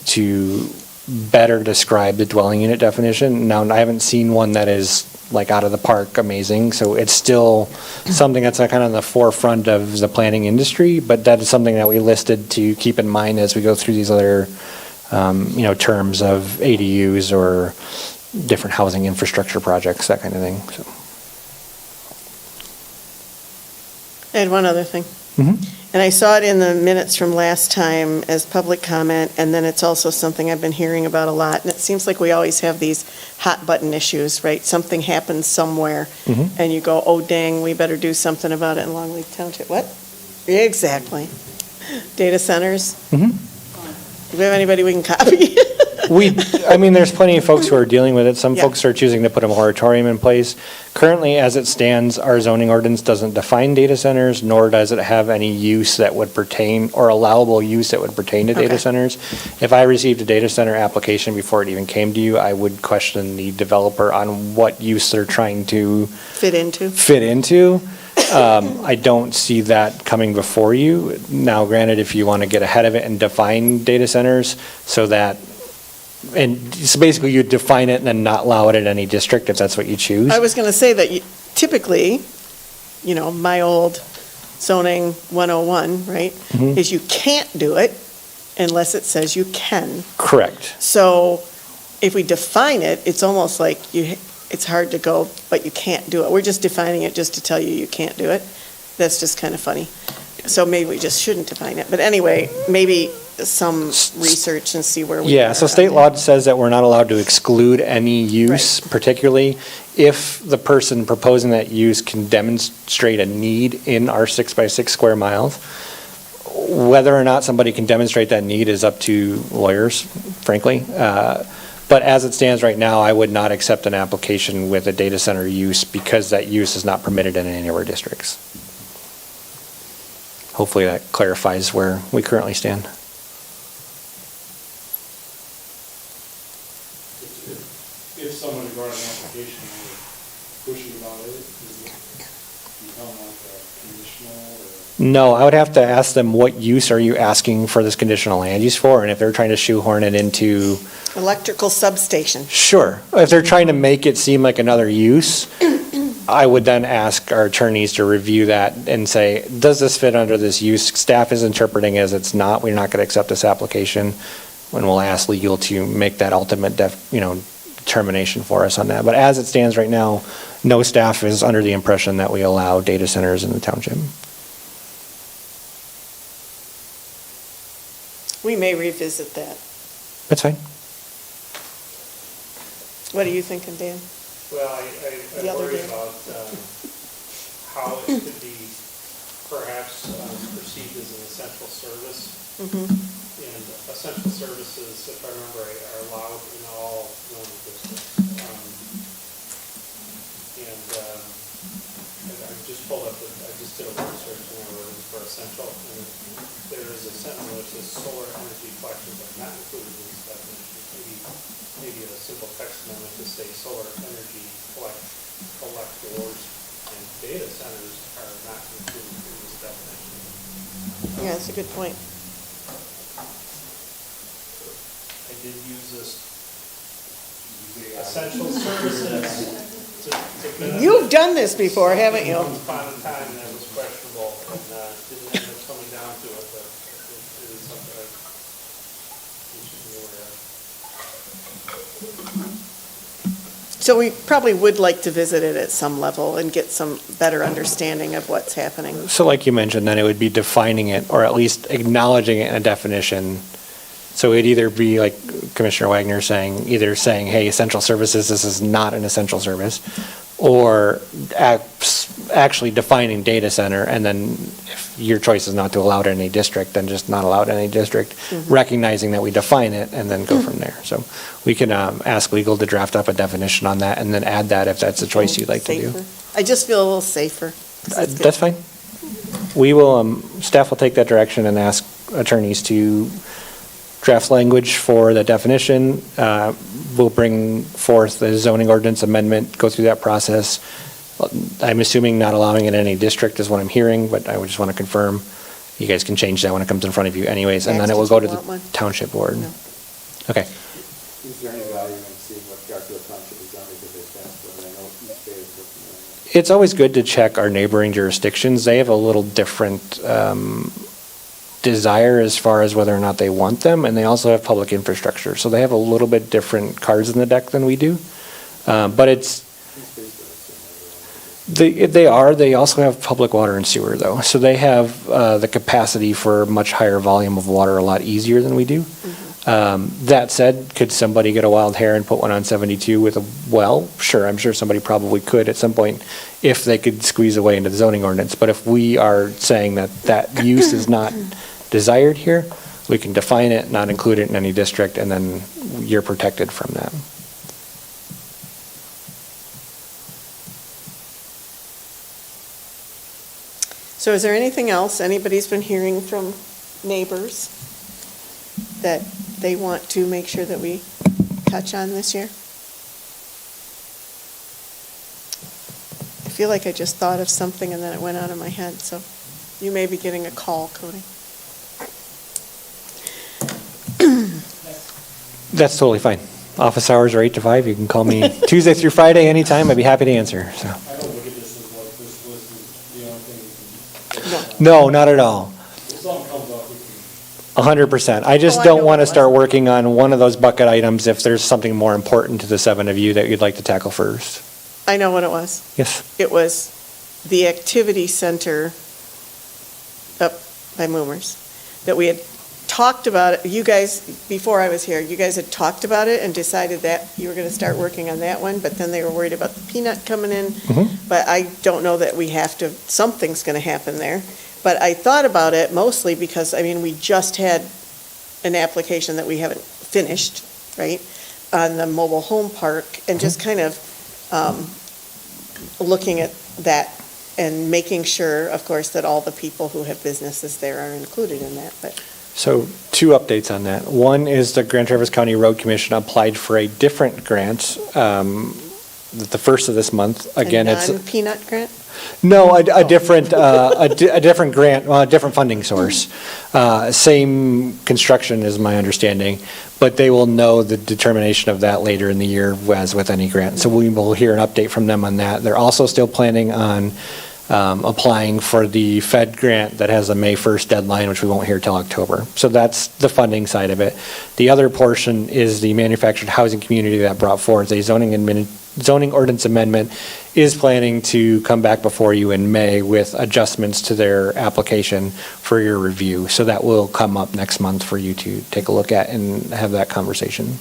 to better describe the dwelling unit definition. Now, I haven't seen one that is like out of the park amazing, so it's still something that's kind of on the forefront of the planning industry, but that is something that we listed to keep in mind as we go through these other, terms of ADUs or different housing infrastructure projects, that kind of thing, so. I had one other thing. Mhm. And I saw it in the minutes from last time as public comment, and then it's also something I've been hearing about a lot. And it seems like we always have these hot button issues, right? Something happens somewhere, Mhm. and you go, oh dang, we better do something about it in Long Lake Township. What? Exactly. Data centers. Mhm. Do we have anybody we can copy? There's plenty of folks who are dealing with it. Some Yeah. folks are choosing to put a moratorium in place. Currently, as it stands, our zoning ordinance doesn't define data centers, nor does it have any use that would pertain, or allowable use that would pertain to data Okay. centers. If I received a data center application before it even came to you, I would question the developer on what use they're trying to Fit into? fit into. I don't see that coming before you. Now, granted, if you want to get ahead of it and define data centers so that, and so basically you define it and then not allow it in any district if that's what you choose. I was going to say that typically, my old zoning 101, right, Mhm. is you can't do it unless it says you can. Correct. So if we define it, it's almost like it's hard to go, but you can't do it. We're just defining it just to tell you you can't do it. That's just kind of funny. So maybe we just shouldn't define it. But anyway, maybe some research and see where we are. Yeah, so state law says that we're not allowed to exclude any use, particularly if the person proposing that use can demonstrate a need in our 6 by 6 square miles. Whether or not somebody can demonstrate that need is up to lawyers, frankly. But as it stands right now, I would not accept an application with a data center use because that use is not permitted in any of our districts. Hopefully that clarifies where we currently stand. If someone brought an application and were pushing about it, does it become like a conditional or? No, I would have to ask them, what use are you asking for this conditional land use for? And if they're trying to shoehorn it into, Electrical substation. sure. If they're trying to make it seem like another use, I would then ask our attorneys to review that and say, does this fit under this use? Staff is interpreting as it's not, we're not going to accept this application. And we'll ask legal to make that ultimate determination for us on that. But as it stands right now, no staff is under the impression that we allow data centers in the township. We may revisit that. That's fine. What are you thinking, Dan? Well, The I other worry day. about how it could be perhaps perceived as an essential service. Mhm. And essential services, if I remember right, are allowed in all zoning districts. And I just pulled up, I just did a word search and there was for essential. And there is a sentence which says solar energy collections are not included in this definition. Maybe a simple text amendment to say solar energy collectors and data centers are not included in this definition. Yeah, that's a good point. I did use this essential services to benefit. You've done this before, haven't you? Once upon a time, that was questionable, and didn't end up coming down to it, but it is something you should be aware of. So we probably would like to visit it at some level and get some better understanding of what's happening. So like you mentioned, then it would be defining it, or at least acknowledging it in a definition. So it'd either be like Commissioner Wagner saying, either saying, hey, essential services, this is not an essential service, or actually defining data center, and then if your choice is not to allow it in any district, then just not allow it in any district, recognizing that we define it, and then go from there. So we can ask legal to draft up a definition on that, and then add that if that's the choice you'd like to do. Safer. I just feel a little safer. 'cause it's good. That's fine. We will, staff will take that direction and ask attorneys to draft language for the definition. We'll bring forth the zoning ordinance amendment, go through that process. I'm assuming not allowing it in any district is what I'm hearing, but I would just want to confirm. You guys can change that when it comes in front of you anyways, and then it will go to the township board. No. Okay. Is there any value in seeing what Garfield Township has done because they passed one? I know each state is looking at it. It's always good to check our neighboring jurisdictions. They have a little different desire as far as whether or not they want them, and they also have public infrastructure. So they have a little bit different cards in the deck than we do. But they also have public water and sewer, though. So they have the capacity for much higher volume of water a lot easier than we do. That said, could somebody get a wild hair and put one on 72 with a well? Sure, I'm sure somebody probably could at some point if they could squeeze away into the zoning ordinance. But if we are saying that that use is not desired here, we can define it, not include it in any district, and then you're protected from that. So is there anything else anybody's been hearing from neighbors that they want to make sure that we touch on this year? I feel like I just thought of something and then it went out of my head, so you may be getting a call, Cody. That's totally fine. Office hours are 8 to 5. You can call me Tuesday through Friday anytime. I'd be happy to answer. So. I don't look at this as like this list is the only thing. No, not at all. If something comes up, we can. 100%. I just don't want to start working on one of those bucket items if there's something more important to the 7 of you that you'd like to tackle first. I know what it was. Yes. It was the activity center up by Moomers, that we had talked about it. You guys, before I was here, you guys had talked about it and decided that you were going to start working on that one, but then they were worried about the peanut coming in. Mm-hmm. But I don't know that we have to, something's going to happen there. But I thought about it mostly because, I mean, we just had an application that we haven't finished, right, on the mobile home park, and just kind of looking at that and making sure, of course, that all the people who have businesses there are included in that. But So 2 updates on that. One is the Grand Traverse County Road Commission applied for a different grant the first of this month. Again, a it's non-peanut grant? no, a different different grant, a different funding source. Same construction is my understanding, but they will know the determination of that later in the year as with any grant. So we will hear an update from them on that. They're also still planning on applying for the Fed grant that has a May 1st deadline, which we won't hear till October. So that's the funding side of it. The other portion is the manufactured housing community that brought forth a zoning ordinance amendment, is planning to come back before you in May with adjustments to their application for your review. So that will come up next month for you to take a look at and have that conversation.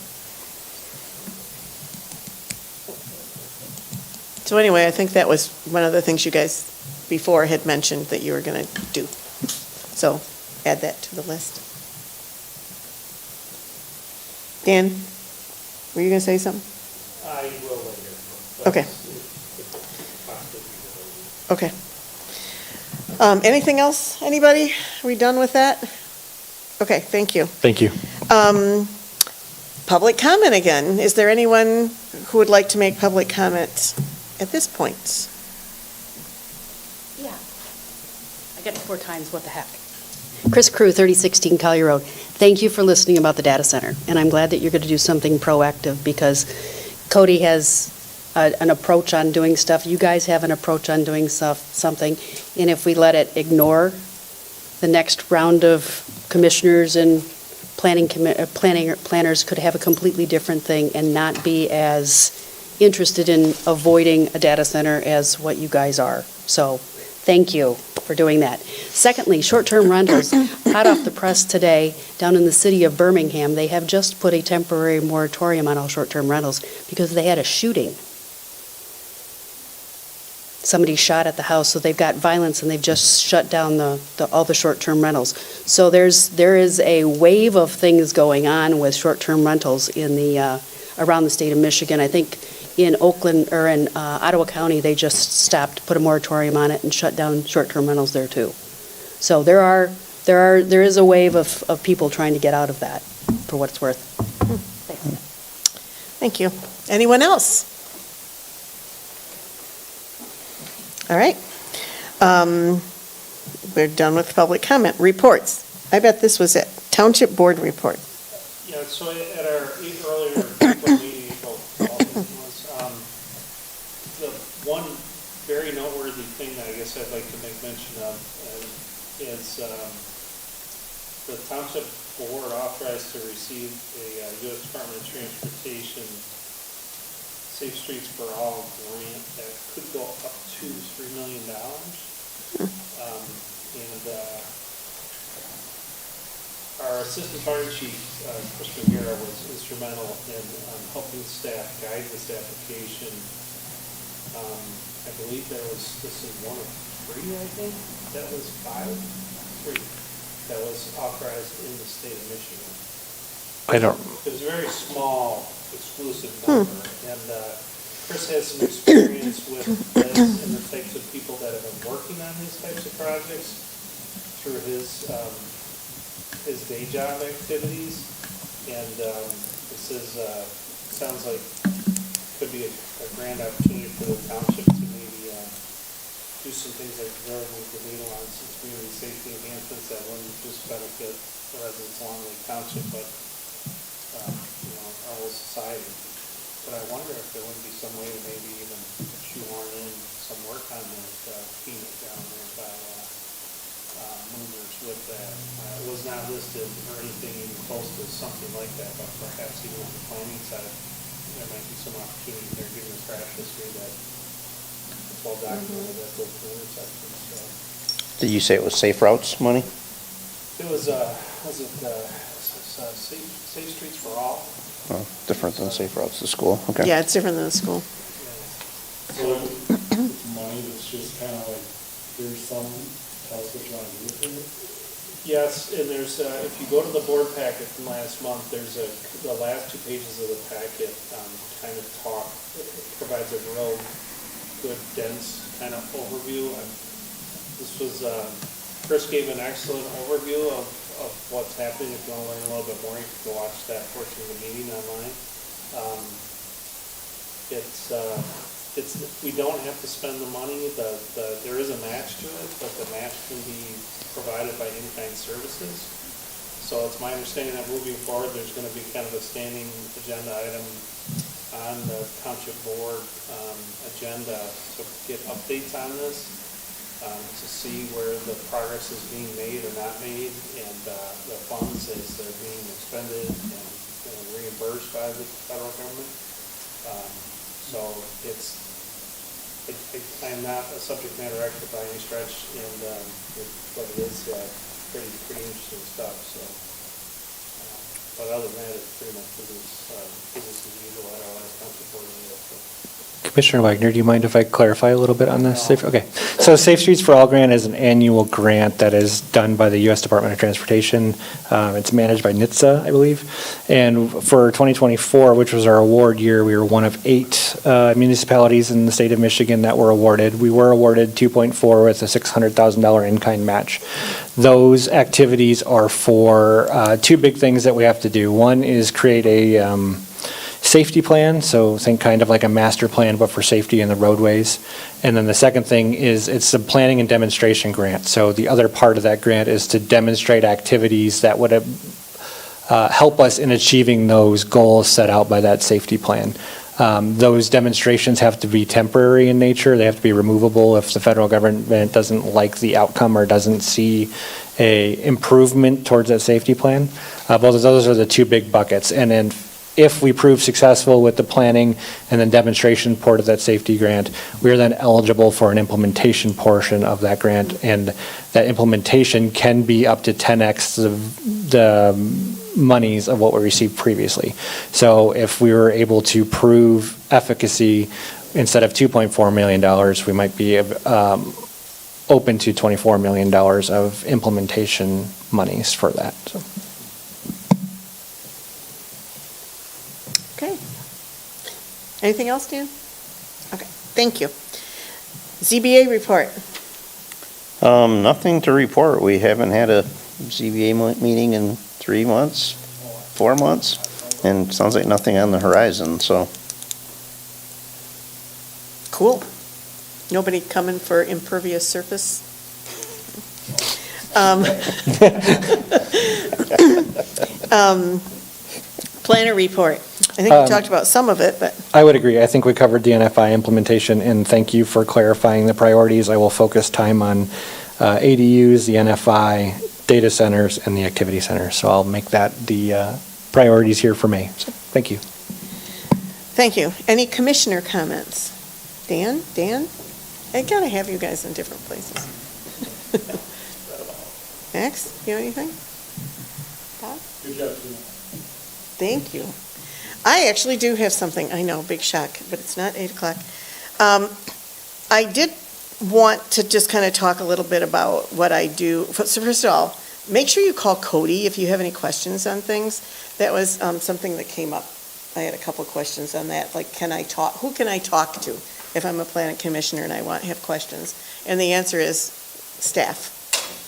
So anyway, I think that was one of the things you guys before had mentioned that you were going to do. So add that to the list. Dan, were you going to say something? I will later. Okay. Okay. Anything else, anybody? Are we done with that? Okay, thank you. Thank you. Public comment again. Is there anyone who would like to make public comment at this point? Yeah. I got it 4 times, what the heck. Chris Crew, 3016 Collier Road. Thank you for listening about the data center, and I'm glad that you're going to do something proactive because Cody has an approach on doing stuff. You guys have an approach on doing something, and if we let it ignore the next round of commissioners and planners could have a completely different thing and not be as interested in avoiding a data center as what you guys are. So thank you for doing that. Secondly, short-term rentals, hot off the press today, down in the city of Birmingham, they have just put a temporary moratorium on all short-term rentals because they had a shooting. Somebody shot at the house, so they've got violence and they've just shut down all the short-term rentals. So there is a wave of things going on with short-term rentals in the around the state of Michigan. I think in Oakland or in Ottawa County, they just put a moratorium on it and shut down short-term rentals there too. So there are there is a wave of people trying to get out of that, for what it's worth. Thank you. Anyone else? All right. We're done with public comment. Reports. I bet this was it. Township Board report. Yeah, so at our earlier April meeting, April 12th was, the one very noteworthy thing that I guess I'd like to make mention of is the Township Board authorized to receive a U.S. Department of Transportation Safe Streets for All grant that could go up to $3 million. Our Assistant Fire Chief, Chris McGarrett, was instrumental in helping staff guide this application. I believe this is one of three, I think, that was three, that was authorized in the state of Michigan. It was a very small, exclusive number, and Chris has some experience with this and the types of people that have been working on these types of projects through his day job activities, and this is, sounds like could be a grand opportunity for the township to maybe do some things like really move the needle on some community safety enhancements that wouldn't just benefit the residents along Lake Township, but our whole society. But I wonder if there would be some way to maybe even shoehorn in some work on that Phoenix down there by movers with that. It was not listed or anything even close to something like that, but perhaps even on the planning side, there might be some opportunity there given the crash history that it's well documented at those intersections. So. Did you say it was Safe Routes money? It was Safe Streets for All? Oh, different than Safe Routes to School, okay. Yeah, it's different than the school. So it's money that's just kind of like, here's some, tell us what you want to do with it? Yes, and there's, if you go to the board packet from last month, there's the last 2 pages of the packet kind of provides a real good, dense kind of overview. This was, Chris gave an excellent overview of what's happening. If you want to learn a little bit more, you can go watch that portion of the meeting online. We don't have to spend the money. There is a match to it, but the match can be provided by in-kind services. So it's my understanding that moving forward, there's going to be kind of a standing agenda item on the township board agenda to get updates on this, to see where the progress is being made or not made, and the funds as they're being expended and reimbursed by the federal government. So I'm not a subject matter expert by any stretch, but it is pretty interesting stuff. So, but other than that, it's pretty much business as usual at our last township board meeting. Commissioner Wagner, do you mind if I clarify a little bit on this? Okay. So Safe Streets for All grant is an annual grant that is done by the U.S. Department of Transportation. It's managed by NHTSA, I believe. And for 2024, which was our award year, we were one of 8 municipalities in the state of Michigan that were awarded. We were awarded 2.4 with a $600,000 in-kind match. Those activities are for 2 big things that we have to do. One is create a safety plan, so think kind of like a master plan, but for safety in the roadways. And then the second thing is it's a planning and demonstration grant. So the other part of that grant is to demonstrate activities that would help us in achieving those goals set out by that safety plan. Those demonstrations have to be temporary in nature. They have to be removable if the federal government doesn't like the outcome or doesn't see a improvement towards that safety plan. Both of those are the 2 big buckets. And then if we prove successful with the planning and then demonstration part of that safety grant, we are then eligible for an implementation portion of that grant, and that implementation can be up to 10x the monies of what we received previously. So if we were able to prove efficacy, instead of $2.4 million, we might be open to $24 million of implementation monies for that. So. Okay. Anything else, Dan? Okay, thank you. ZBA report. Nothing to report. We haven't had a ZBA meeting in 3 months, 4 months, and sounds like nothing on the horizon, so. Cool. Nobody coming for impervious surface? Planner report. I think we talked about some of it, but I would agree. I think we covered the NFI implementation, and thank you for clarifying the priorities. I will focus time on ADUs, the NFI, data centers, and the activity centers. So I'll make that the priorities here for May. So, thank you. thank you. Any commissioner comments? Dan? I gotta have you guys in different places. Max, you have anything? Bob? Good job, Tina. Thank you. I actually do have something, I know, big shock, but it's not 8 o'clock. I did want to just kind of talk a little bit about what I do. So first of all, make sure you call Cody if you have any questions on things. That was something that came up. I had a couple questions on that, like who can I talk to if I'm a planning commissioner and I have questions? And the answer is staff.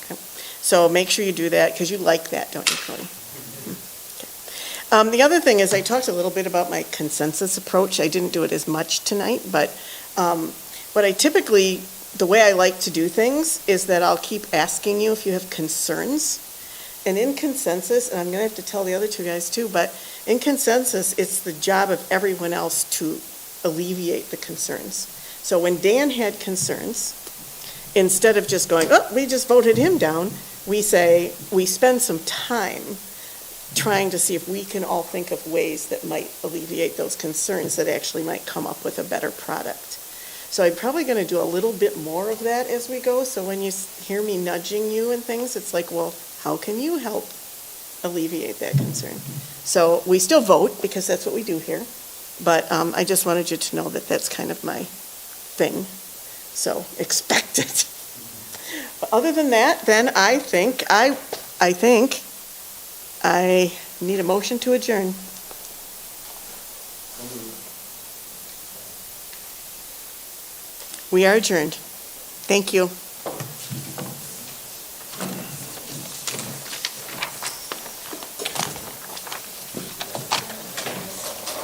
Okay. So make sure you do that, because you like that, don't you, Cody? The other thing is I talked a little bit about my consensus approach. I didn't do it as much tonight, but what I typically, the way I like to do things is that I'll keep asking you if you have concerns. And in consensus, and I'm going to have to tell the other two guys too, but in consensus, it's the job of everyone else to alleviate the concerns. So when Dan had concerns, instead of just going, oh, we just voted him down, we spend some time trying to see if we can all think of ways that might alleviate those concerns that actually might come up with a better product. So I'm probably going to do a little bit more of that as we go. So when you hear me nudging you and things, it's like, well, how can you help alleviate that concern? So we still vote, because that's what we do here. But I just wanted you to know that that's kind of my thing. So expect it. But other than that, then I think I need a motion to adjourn. We are adjourned. Thank you.